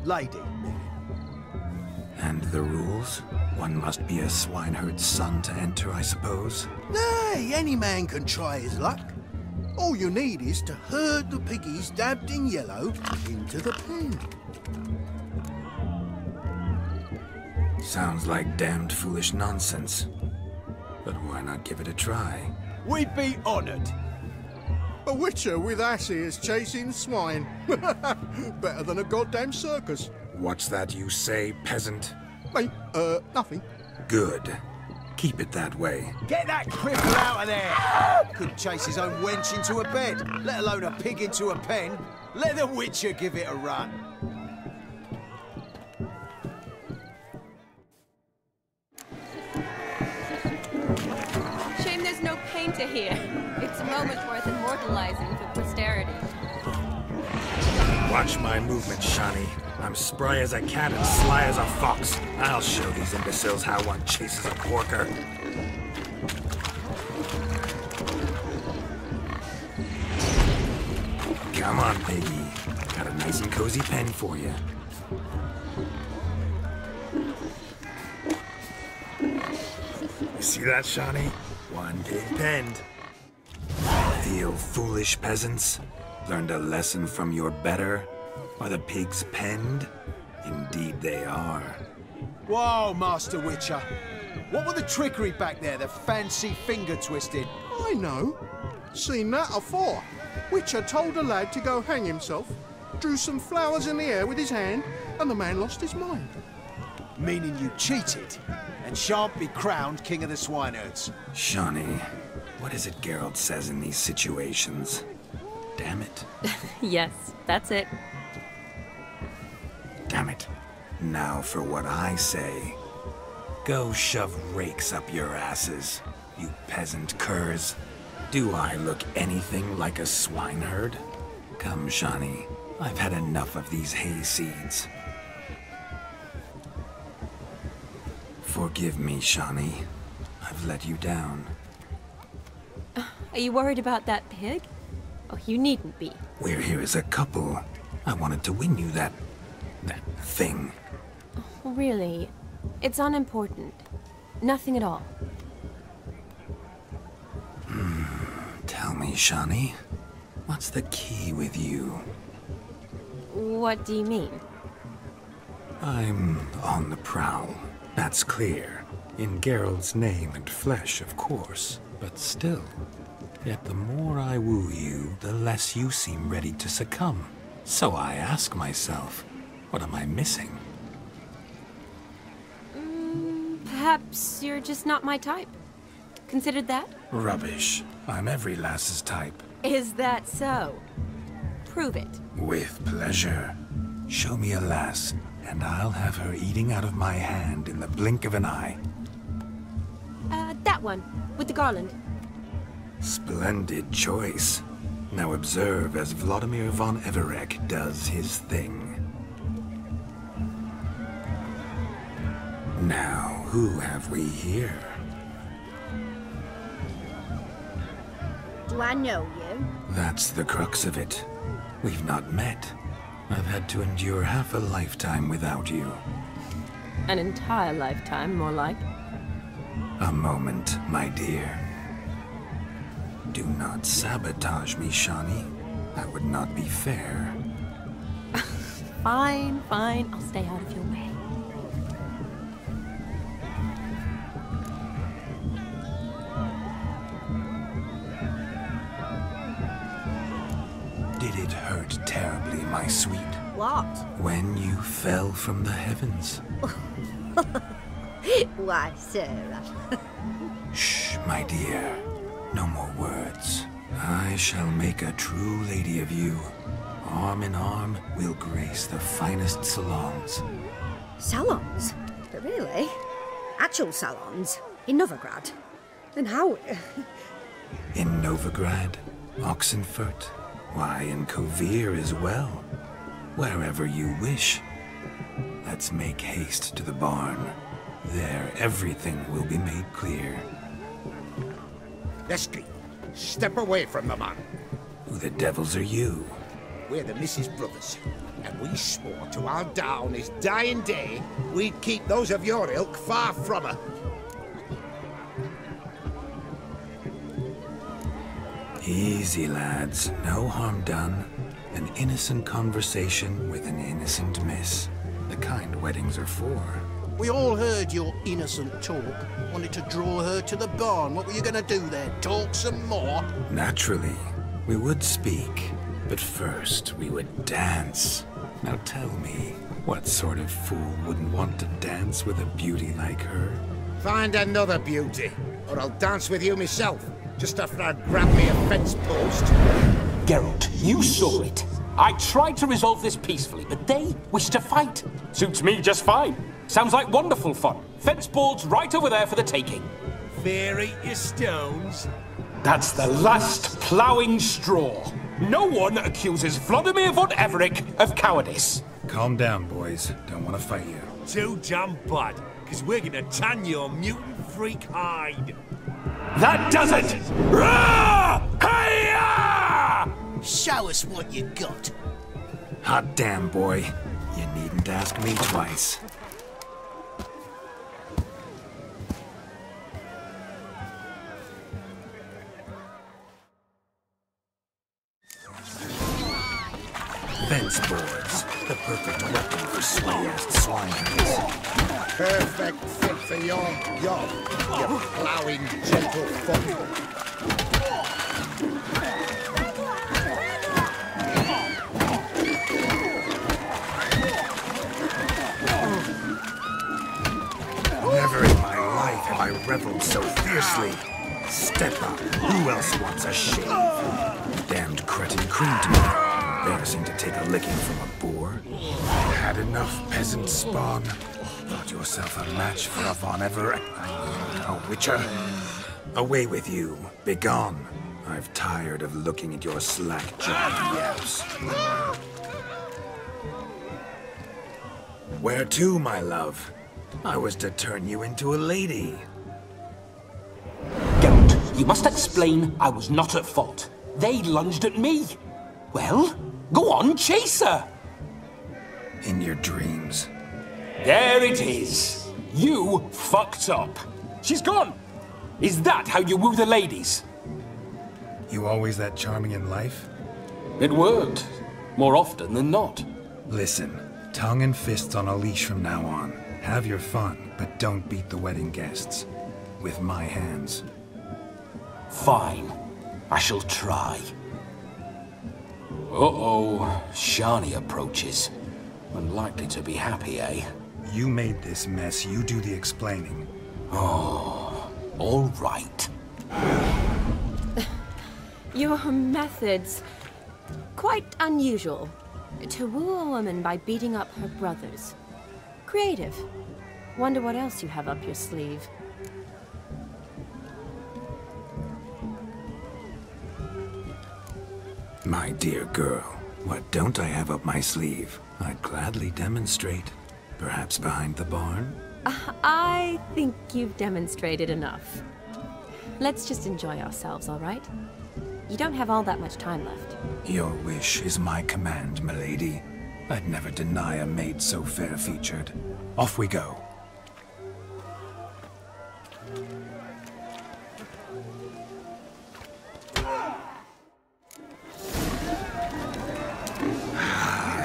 Lady. And the rules? One must be a swineherd's son to enter, I suppose? Nay, any man can try his luck. All you need is to herd the piggies dabbed in yellow into the pen. Sounds like damned foolish nonsense. But why not give it a try? We'd be honoured. A witcher with ass ears chasing swine. Better than a goddamn circus. What's that you say, peasant? Hey, nothing. Good. Keep it that way. Get that cripple out of there! Couldn't chase his own wench into a bed, let alone a pig into a pen. Let the Witcher give it a run. Shame there's no painter here. It's a moment worth immortalizing for posterity. Watch my movement, Shaní. I'm spry as a cat and sly as a fox. I'll show these imbeciles how one chases a porker. Come on, piggy. Got a nice and cozy pen for you. You see that, Shaní? One pig penned. Feel foolish, peasants? Learned a lesson from your better? Are the pigs penned? Indeed they are. Whoa, Master Witcher. What were the trickery back there, the fancy finger twisting? I know. Seen that afore. Witcher told a lad to go hang himself, drew some flowers in the air with his hand, and the man lost his mind. Meaning you cheated, and shan't be crowned King of the Swineherds. Shaní, what is it Geralt says in these situations? Damn it. Yes, that's it. Damn it. Now for what I say. Go shove rakes up your asses, you peasant curs. Do I look anything like a swineherd? Come, Shaní. I've had enough of these hay seeds. Forgive me, Shaní. I've let you down. Are you worried about that pig? Oh, you needn't be. We're here as a couple. I wanted to win you that thing. Oh, really? It's unimportant. Nothing at all. Tell me, Shaní, what's the key with you? What do you mean? I'm on the prowl. That's clear. In Geralt's name and flesh, of course. But still. Yet the more I woo you, the less you seem ready to succumb. So I ask myself, what am I missing? Perhaps you're just not my type. Considered that? Rubbish. I'm every lass's type. Is that so? Prove it. With pleasure. Show me a lass, and I'll have her eating out of my hand in the blink of an eye. That one, with the garland. Splendid choice. Now observe as Vladimíra von Everec does his thing. Now, who have we here? Do I know you? That's the crux of it. We've not met. I've had to endure half a lifetime without you. An entire lifetime, more like. A moment, my dear. Do not sabotage me, Shaní. That would not be fair. Fine, fine. I'll stay out of your way. Did it hurt terribly, my sweet? What? When you fell from the heavens. Why, Sarah. Shh, my dear. No more words. I shall make a true lady of you. Arm in arm, we'll grace the finest salons. Salons? But really? Actual salons? In Novigrad? And how? In Novigrad, Oxenfurt, why, in Kovir as well. Wherever you wish. Let's make haste to the barn. There, everything will be made clear. Lesky, step away from the man. Who the devils are you? We're the Mrs. Brothers, and we swore to our down his dying day we'd keep those of your ilk far from her. Easy, lads. No harm done. An innocent conversation with an innocent miss. The kind weddings are for. We all heard your innocent talk. Wanted to draw her to the barn. What were you gonna do there? Talk some more? Naturally. We would speak. But first, we would dance. Now tell me, what sort of fool wouldn't want to dance with a beauty like her? Find another beauty, or I'll dance with you myself, just after I grab me a fence post. Geralt, you saw it. I tried to resolve this peacefully, but they wish to fight. Suits me just fine. Sounds like wonderful fun. Fence boards right over there for the taking. Fear eat your stones. That's the last ploughing straw. No one accuses Vladimir von Everett of cowardice. Calm down, boys. Don't want to fight you. Too damn bad, because we're gonna tan your mutant freak hide. That does it! Rah! Hi-ya! Show us what you got. Hot damn, boy. You needn't ask me twice. Fence boards. The perfect weapon for sway-assed swineherds. Perfect fit for your job, you ploughing gentle foot. Never in my life have I reveled so fiercely. Step up. Who else wants a shave? Damned cretin creamed me. Embarrassing to take a licking from a boar. Had enough, peasant spawn. Thought yourself a match for a Von Everett. A witcher. Away with you. Begone. I've tired of looking at your slack-jawed yaps. Where to, my love? I was to turn you into a lady. Geralt, you must explain I was not at fault. They lunged at me. Well, go on, chase her. In your dreams. There it is. You fucked up. She's gone. Is that how you woo the ladies? You always that charming in life? It worked. More often than not. Listen, tongue and fists on a leash from now on. Have your fun, but don't beat the wedding guests. With my hands. Fine. I shall try. Uh-oh. Shaní approaches. Unlikely to be happy, eh? You made this mess. You do the explaining. Oh, all right. Your methods... quite unusual. To woo a woman by beating up her brothers. Creative. Wonder what else you have up your sleeve. My dear girl, what don't I have up my sleeve? I'd gladly demonstrate. Perhaps behind the barn? I think you've demonstrated enough. Let's just enjoy ourselves, all right? You don't have all that much time left. Your wish is my command, milady. I'd never deny a maid so fair-featured. Off we go.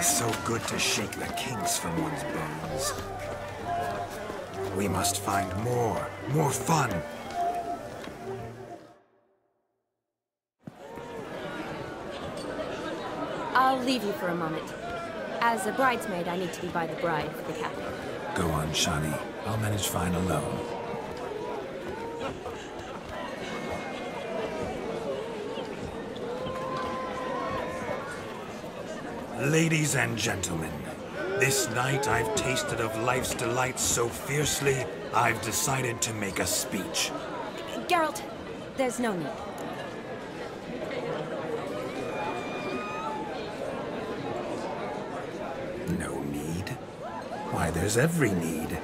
So good to shake the kinks from one's bones. We must find more fun. I'll leave you for a moment. As a bridesmaid, I need to be by the bride for the cafe. Go on, Shaní. I'll manage fine alone. Ladies and gentlemen, this night I've tasted of life's delights so fiercely, I've decided to make a speech. Geralt, there's no need. No need? Why, there's every need.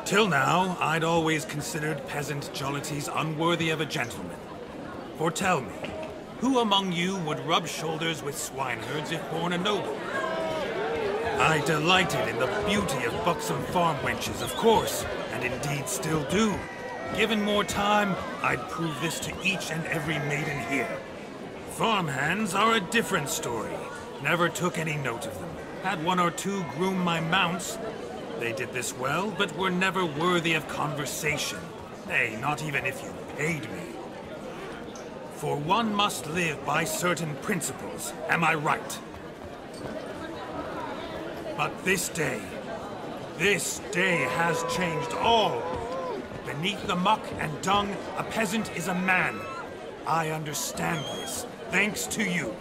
Till now, I'd always considered peasant jollities unworthy of a gentleman. For tell me, who among you would rub shoulders with swineherds if born a noble? I delighted in the beauty of buxom farm wenches, of course, and indeed still do. Given more time, I'd prove this to each and every maiden here. Farmhands are a different story. Never took any note of them. Had one or two groom my mounts. They did this well, but were never worthy of conversation. Nay, not even if you paid me. For one must live by certain principles, am I right? But this day, This day has changed all. Beneath the muck and dung, a peasant is a man. I understand this, thanks to you.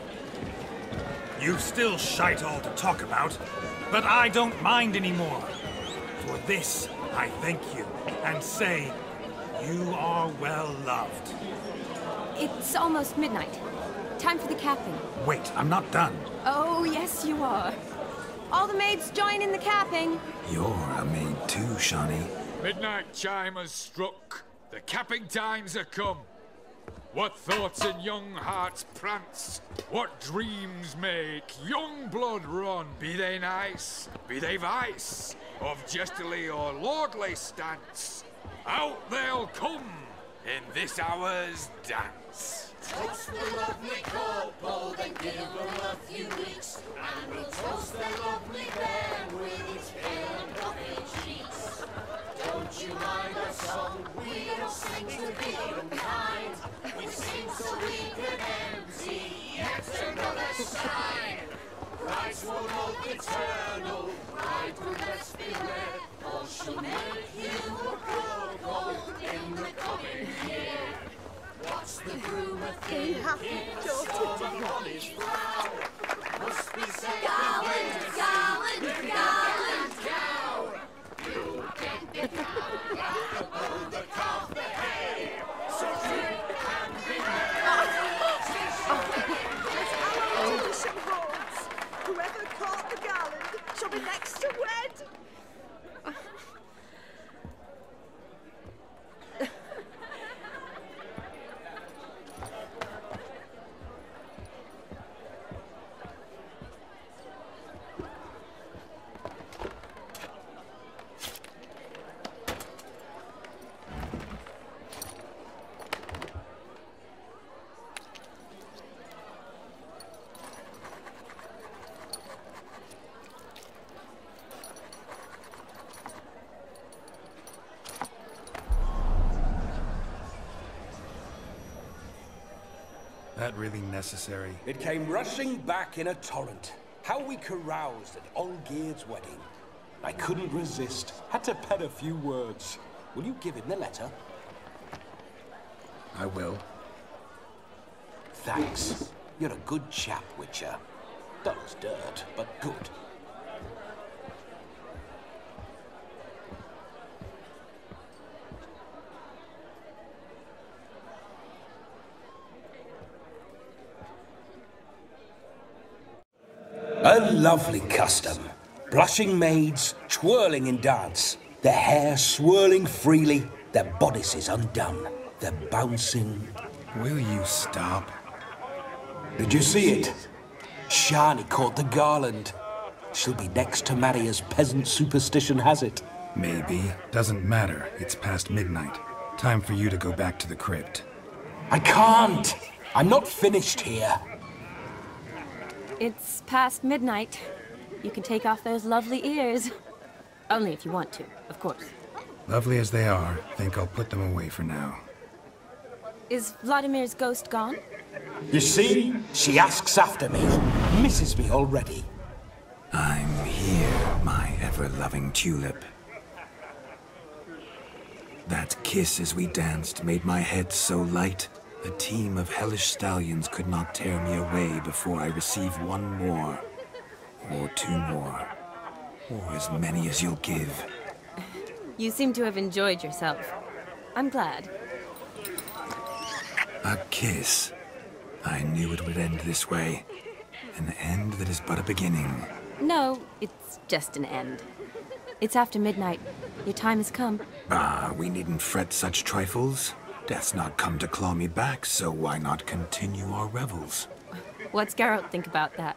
You've still shite all to talk about, but I don't mind anymore. For this, I thank you, and say, you are well loved. It's almost midnight. Time for the capping. Wait, I'm not done. Oh, yes, you are. All the maids join in the capping. You're a maid too, Shaní. Midnight chime has struck. The capping times are come. What thoughts in young hearts prance? What dreams make young blood run? Be they nice, be they vice, of jestily or lordly stance, out they'll come in this hour's dance. Toast the lovely couple, then give them a few weeks, and we'll toast the lovely bear with its pale and puffy cheeks. Don't you mind our song? We don't sing to be unkind. We sing so we can empty yet another side. Christ will look eternal, bride will rest beware, or she'll make you a poor gold in the coming year. What's the groomer thinking? On his brow must be said. Garland, garland, garland, cow. You get the cow, laugh above the calf, the hay. So drink and be merry. Whoever caught the garland shall be next to wed. That really necessary? It came rushing back in a torrent. How we caroused at Olgierd's wedding. I couldn't resist. Had to pen a few words. Will you give him the letter? I will. Thanks. You're a good chap, Witcher. Dull as dirt, but good. A lovely custom. Blushing maids, twirling in dance, their hair swirling freely, their bodices undone, their bouncing... Will you stop? Did you see it? Shaní caught the garland. She'll be next to marry as peasant superstition has it. Maybe. Doesn't matter. It's past midnight. Time for you to go back to the crypt. I can't! I'm not finished here. It's past midnight. You can take off those lovely ears. Only if you want to, of course. Lovely as they are, think I'll put them away for now. Is Vladimir's ghost gone? You see? She asks after me. Misses me already. I'm here, my ever-loving tulip. That kiss as we danced made my head so light. A team of hellish stallions could not tear me away before I receive one more. Or two more. Or as many as you'll give. You seem to have enjoyed yourself. I'm glad. A kiss. I knew it would end this way. An end that is but a beginning. No, it's just an end. It's after midnight. Your time has come. Ah, we needn't fret such trifles. Death's not come to claw me back, so why not continue our revels? What's Geralt think about that?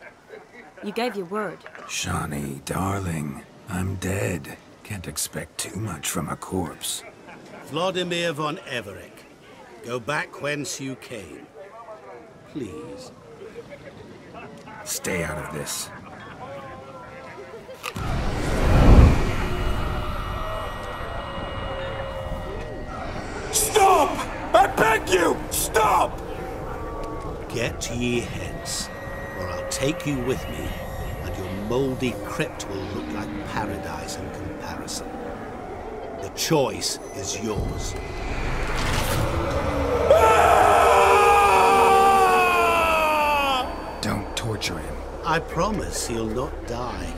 You gave your word. Shaní, darling, I'm dead. Can't expect too much from a corpse. Vladimir von Everick, go back whence you came. Please. Stay out of this. Stop! I beg you! Stop! Get ye hence, or I'll take you with me, and you'll mouldy crypt will look like paradise in comparison. The choice is yours. Don't torture him. I promise he'll not die.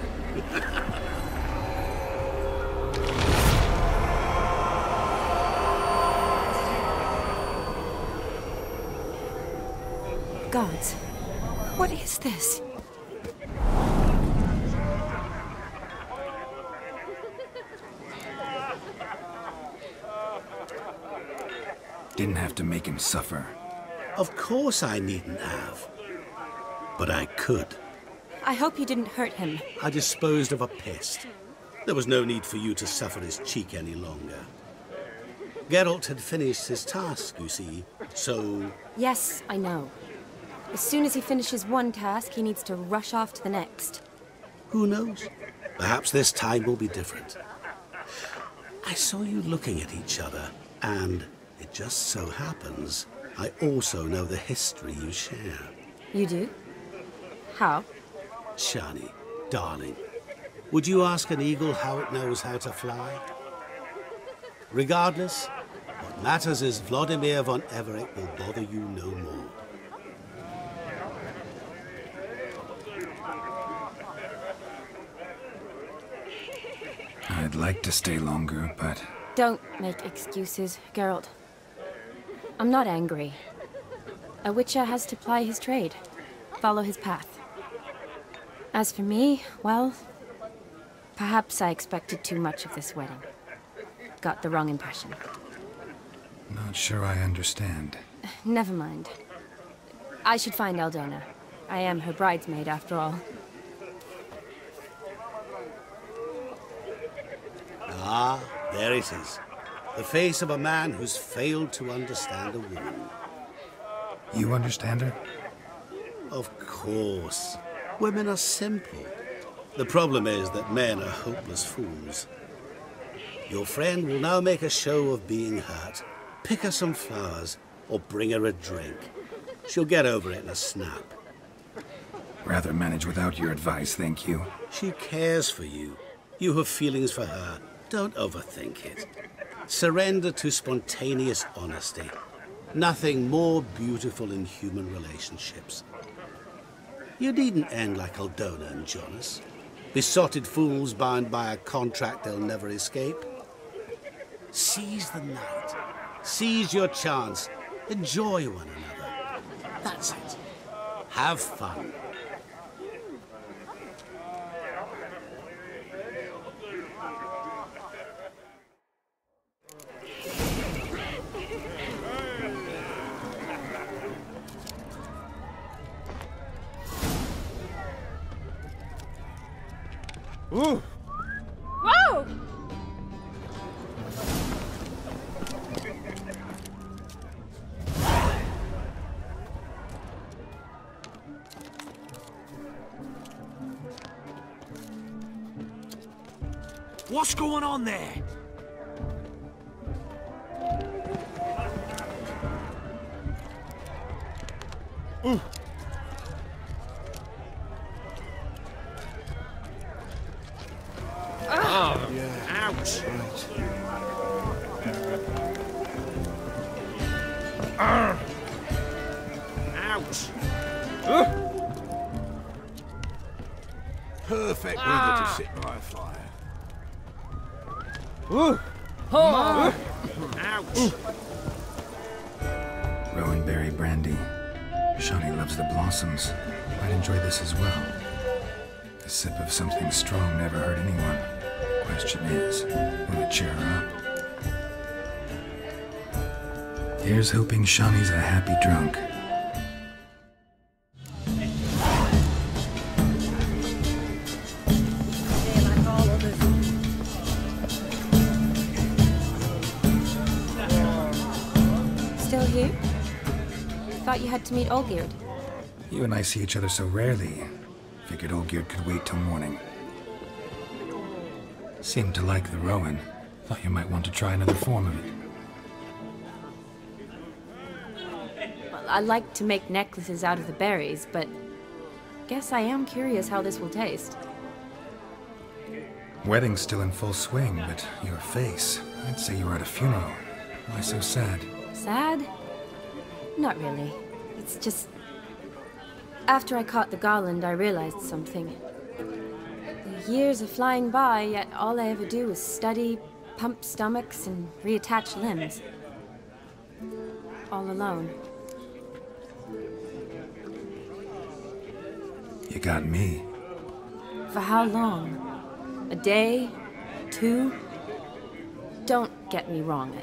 Gods, what is this? Didn't have to make him suffer. Of course I needn't have. But I could. I hope you didn't hurt him. I disposed of a pest. There was no need for you to suffer his cheek any longer. Geralt had finished his task, you see, so... Yes, I know. As soon as he finishes one task, he needs to rush off to the next. Who knows? Perhaps this time will be different. I saw you looking at each other, and it just so happens I also know the history you share. You do? How? Shaní, darling, would you ask an eagle how it knows how to fly? Regardless, what matters is Vladimíra von Everett will bother you no more. I'd like to stay longer, but... Don't make excuses, Geralt. I'm not angry. A witcher has to ply his trade, follow his path. As for me, well, perhaps I expected too much of this wedding. Got the wrong impression. Not sure I understand. Never mind. I should find Aldona. I am her bridesmaid, after all. Ah, there it is. The face of a man who's failed to understand a woman. You understand her? Of course. Women are simple. The problem is that men are hopeless fools. Your friend will now make a show of being hurt, pick her some flowers, or bring her a drink. She'll get over it in a snap. Rather manage without your advice, thank you. She cares for you. You have feelings for her. Don't overthink it. Surrender to spontaneous honesty. Nothing more beautiful in human relationships. You needn't end like Aldona and Jonas. Besotted fools bound by a contract they'll never escape. Seize the night. Seize your chance. Enjoy one another. That's it. Have fun. Ooh. Whoa! What's going on there? Oh, yeah. Ouch. Right. Ouch. Perfect weather to sit by a fire. Ooh. Oh. Ouch. Rowan berry brandy. Shaní loves the blossoms. Might enjoy this as well. A sip of something strong never hurt anyone. Question is, will it cheer her up? Here's hoping Shaní's a happy drunk. Still here? Thought you had to meet Olgierd. You and I see each other so rarely. Figured Olgierd could wait till morning. Seemed to like the Rowan. Thought you might want to try another form of it. Well, I like to make necklaces out of the berries, but guess I am curious how this will taste. Wedding's still in full swing, but your face, I'd say you were at a funeral. Why so sad? Sad? Not really. It's just... After I caught the garland, I realized something. The years are flying by, yet all I ever do is study, pump stomachs, and reattach limbs. All alone. You got me. For how long? A day? 2? Don't get me wrong.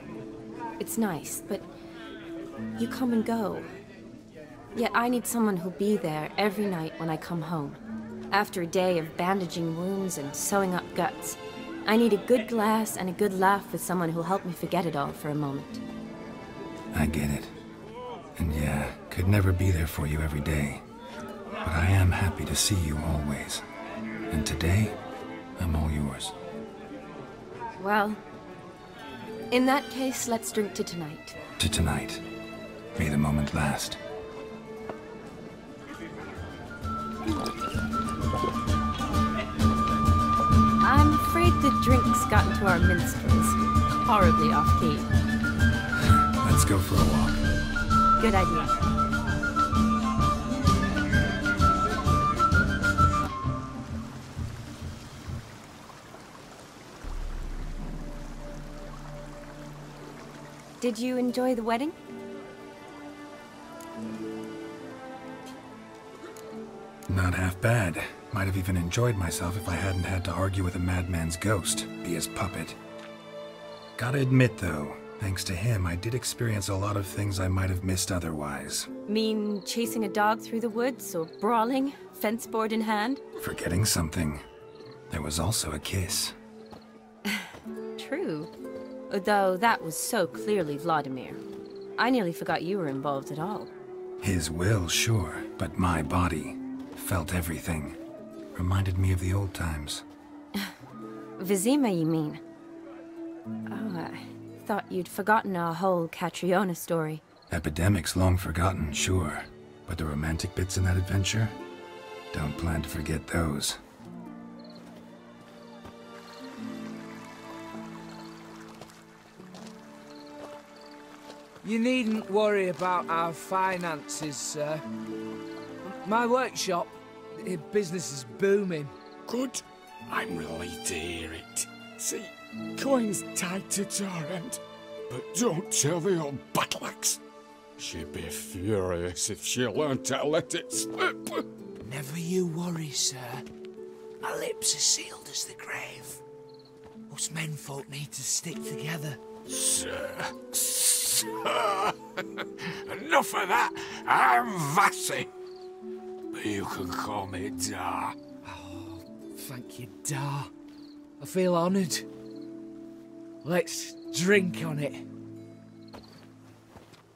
It's nice, but you come and go. Yet I need someone who'll be there every night when I come home. After a day of bandaging wounds and sewing up guts, I need a good glass and a good laugh with someone who'll help me forget it all for a moment. I get it. And yeah, could never be there for you every day. But I am happy to see you always. And today, I'm all yours. Well, in that case, let's drink to tonight. To tonight. May the moment last. I'm afraid the drinks got into our minstrels. Horribly off-key. Let's go for a walk. Good idea. Did you enjoy the wedding? Not half bad. Might have even enjoyed myself if I hadn't had to argue with a madman's ghost, be his puppet. Gotta admit though, thanks to him, I did experience a lot of things I might have missed otherwise. Mean chasing a dog through the woods, or brawling, fence board in hand? Forgetting something. There was also a kiss. True. Though that was so clearly Vladimir. I nearly forgot you were involved at all. His will, sure, but my body felt everything. Reminded me of the old times. Vizima, you mean? Oh, I thought you'd forgotten our whole Catriona story. Epidemics long forgotten, sure. But the romantic bits in that adventure? Don't plan to forget those. You needn't worry about our finances, sir. My workshop, business is booming. Good. I'm relieved to hear it. See, coin's tight to Torrent, but don't tell the old battle-axe. She'd be furious if she learned to let it slip. Never you worry, sir. My lips are sealed as the grave. Us menfolk need to stick together. Sir. Enough of that. I'm Vassy. But you can call me Dar. Oh, thank you, Dar. I feel honoured. Let's drink on it.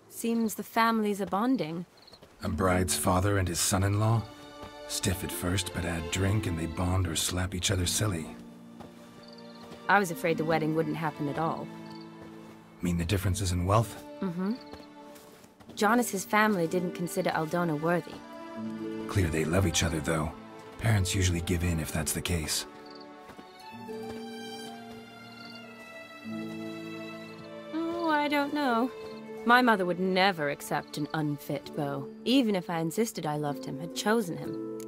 Seems the families are bonding. A bride's father and his son-in-law? Stiff at first, but add drink and they bond or slap each other silly. I was afraid the wedding wouldn't happen at all. Mean the differences in wealth? Mm-hmm. Jonas's family didn't consider Aldona worthy. Clear they love each other, though. Parents usually give in if that's the case. Oh, I don't know. My mother would never accept an unfit beau, even if I insisted I loved him, had chosen him.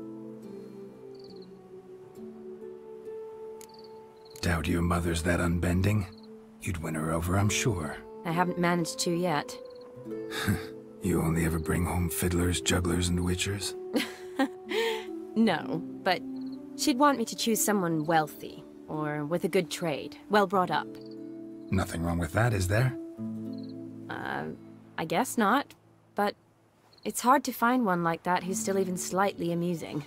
Doubt your mother's that unbending? You'd win her over, I'm sure. I haven't managed to yet. You only ever bring home fiddlers, jugglers, and witchers? No, but she'd want me to choose someone wealthy, or with a good trade, well brought up. Nothing wrong with that, is there? I guess not, but it's hard to find one like that who's still even slightly amusing.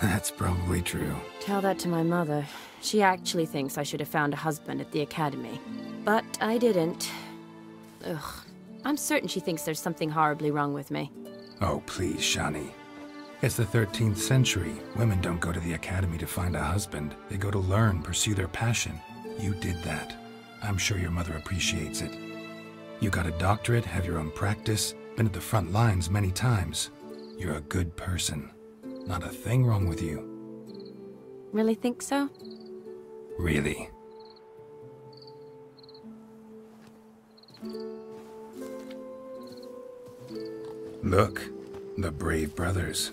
That's probably true. Tell that to my mother. She actually thinks I should have found a husband at the academy. But I didn't. Ugh. I'm certain she thinks there's something horribly wrong with me. Oh, please, Shaní. It's the 13th century. Women don't go to the academy to find a husband. They go to learn, pursue their passion. You did that. I'm sure your mother appreciates it. You got a doctorate, have your own practice, been at the front lines many times. You're a good person. Not a thing wrong with you. Really think so? Really? Look, the brave brothers.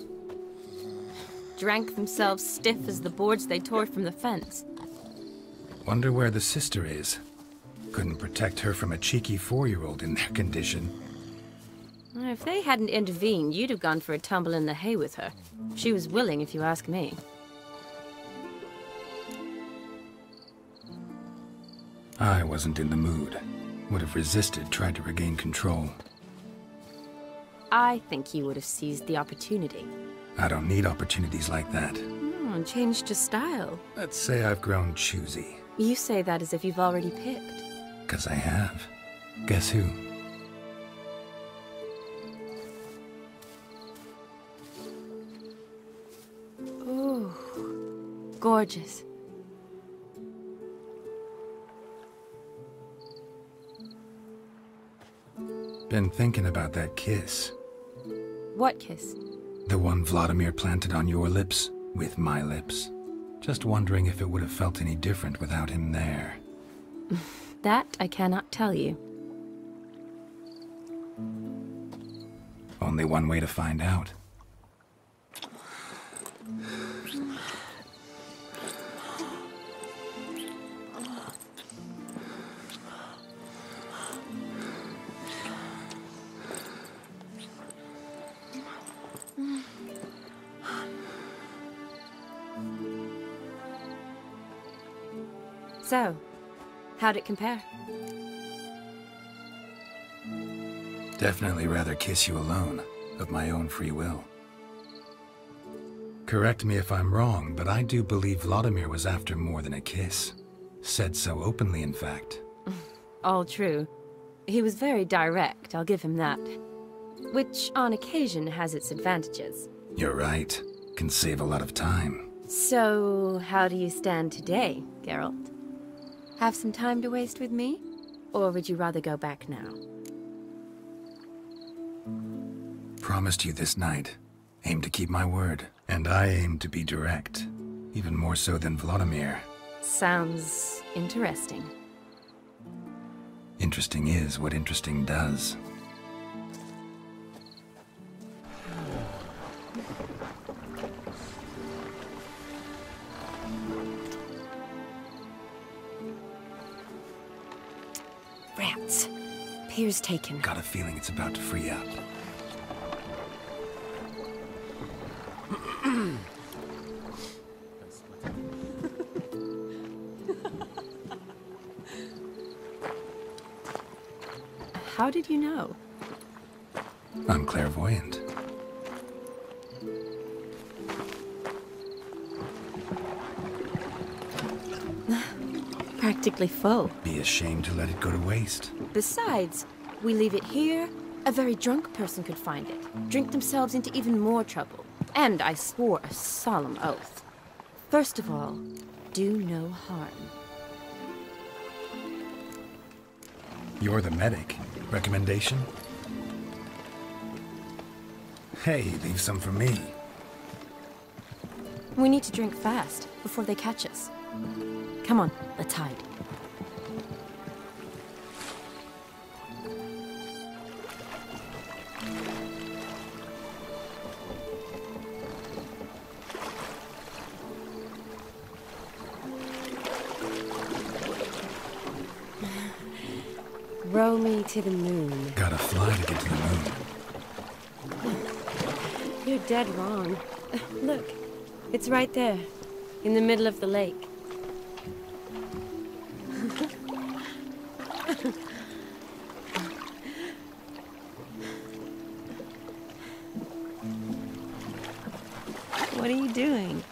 Drank themselves stiff as the boards they tore from the fence. Wonder where the sister is. Couldn't protect her from a cheeky 4-year-old in their condition. If they hadn't intervened, you'd have gone for a tumble in the hay with her. She was willing, if you ask me. I wasn't in the mood. Would have resisted, tried to regain control. I think you would have seized the opportunity. I don't need opportunities like that. Changed your style. Let's say I've grown choosy. You say that as if you've already picked. 'Cause I have. Guess who? Ooh, gorgeous. Been thinking about that kiss. What kiss? The one Vladimir planted on your lips, with my lips. Just wondering if it would have felt any different without him there. That I cannot tell you. Only one way to find out. So, how'd it compare? Definitely rather kiss you alone, of my own free will. Correct me if I'm wrong, but I do believe Vladimir was after more than a kiss. Said so openly, in fact. All true. He was very direct, I'll give him that. Which, on occasion, has its advantages. You're right. Can save a lot of time. So, how do you stand today, Geralt? Have some time to waste with me? Or would you rather go back now? Promised you this night. Aim to keep my word. And I aim to be direct. Even more so than Vladimir. Sounds interesting. Interesting is what interesting does. Rats. Pier's taken. Got a feeling it's about to free up. How did you know? I'm clairvoyant. Practically full. Be ashamed to let it go to waste. Besides, we leave it here, a very drunk person could find it, drink themselves into even more trouble. And I swore a solemn oath. First of all, do no harm. You're the medic. Recommendation? Hey, leave some for me. We need to drink fast, before they catch us. Come on, let's hide. Row me to the moon. Gotta fly to get to the moon. You're dead wrong. Look, it's right there, in the middle of the lake. What are you doing?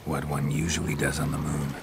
What one usually does on the moon.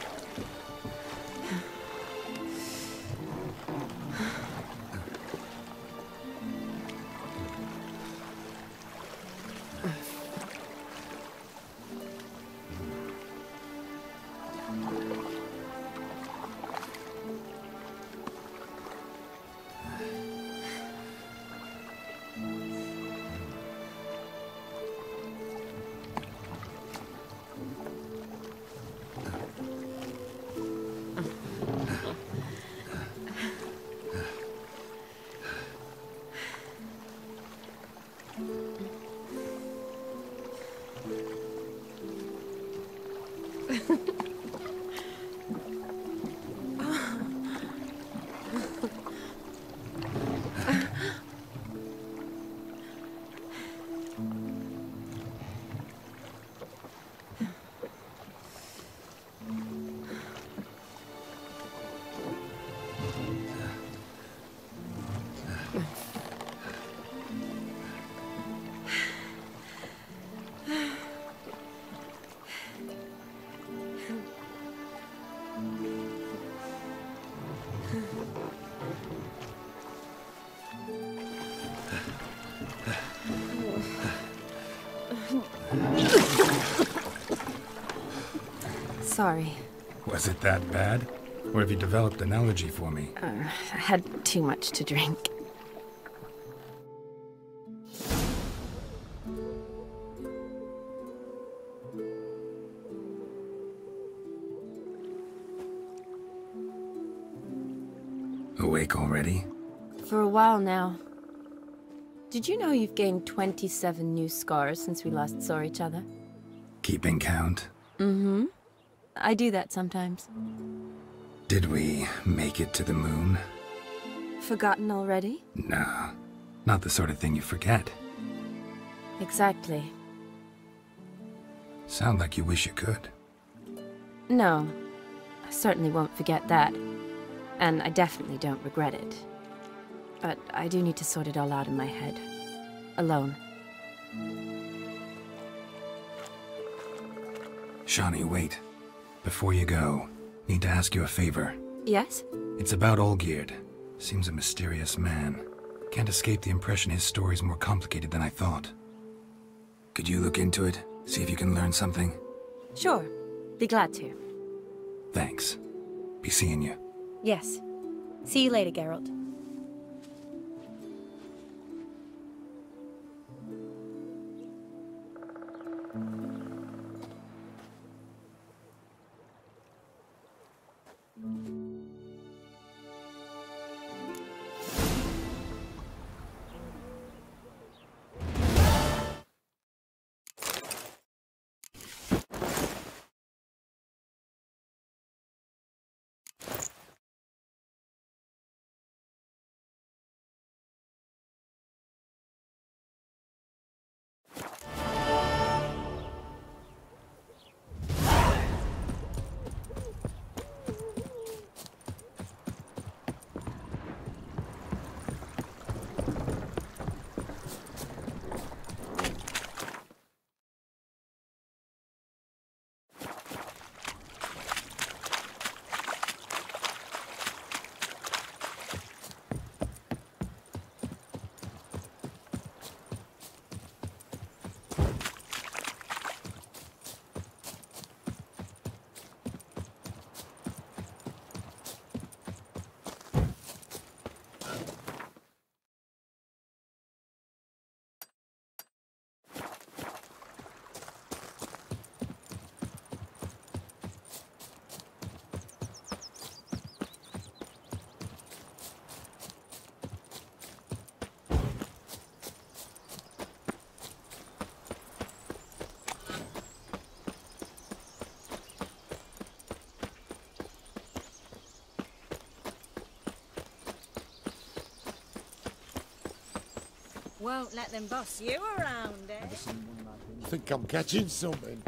sorry. Was it that bad? Or have you developed an allergy for me? I had too much to drink. Awake already? For a while now. Did you know you've gained 27 new scars since we last saw each other? Keeping count? Mm-hmm. I do that sometimes. Did we make it to the moon? Forgotten already? No, not the sort of thing you forget. Exactly. Sound like you wish you could. No, I certainly won't forget that. And I definitely don't regret it. But I do need to sort it all out in my head. Alone. Shaní, wait. Before you go, need to ask you a favor. Yes? It's about Olgierd. Seems a mysterious man. Can't escape the impression his story's more complicated than I thought. Could you look into it? See if you can learn something? Sure. Be glad to. Thanks. Be seeing you. Yes. See you later, Geralt. Won't let them boss you around, eh? I think I'm catching something.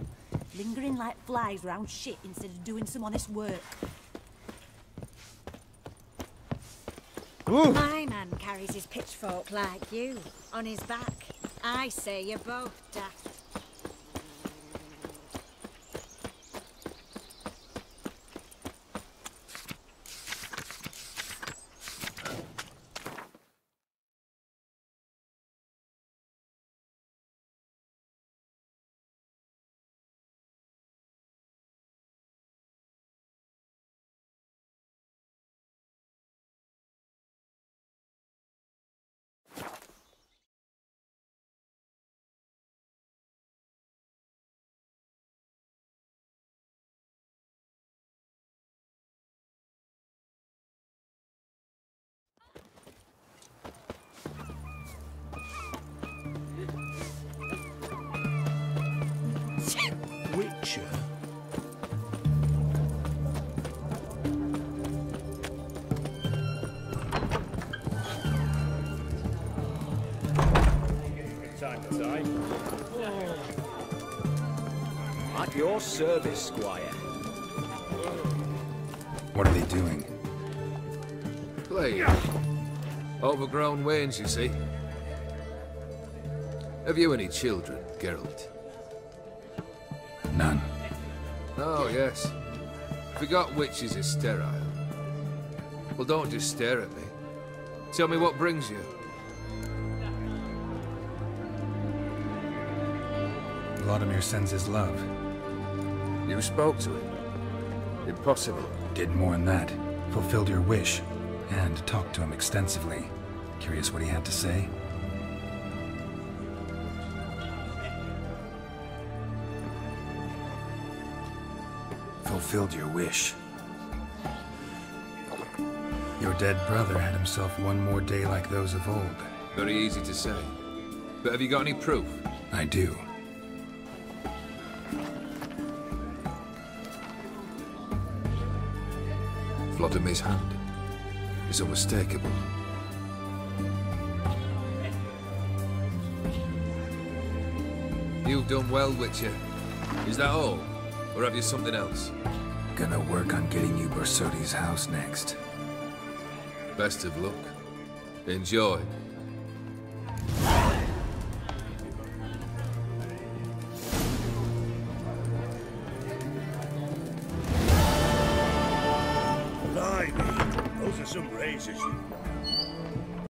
Lingering like flies round shit instead of doing some honest work. Ooh. My man carries his pitchfork like you, on his back. I say you're both daft. Witcher? Time to die. At your service, Squire. What are they doing? Playing. Overgrown wains, you see. Have you any children, Geralt? None. Oh, yes. Forgot witches are sterile. Well, don't just stare at me. Tell me what brings you. Vladimir sends his love. You spoke to him? Impossible. Did more than that. Fulfilled your wish. And talked to him extensively. Curious what he had to say? Fulfilled your wish. Your dead brother had himself one more day like those of old. Very easy to say. But have you got any proof? I do. Vladimir's hand is unmistakable. You've done well, Witcher. Is that all? Or have you something else? Gonna work on getting you Bersodi's house next. Best of luck. Enjoy. Blimey, those are some razors, you.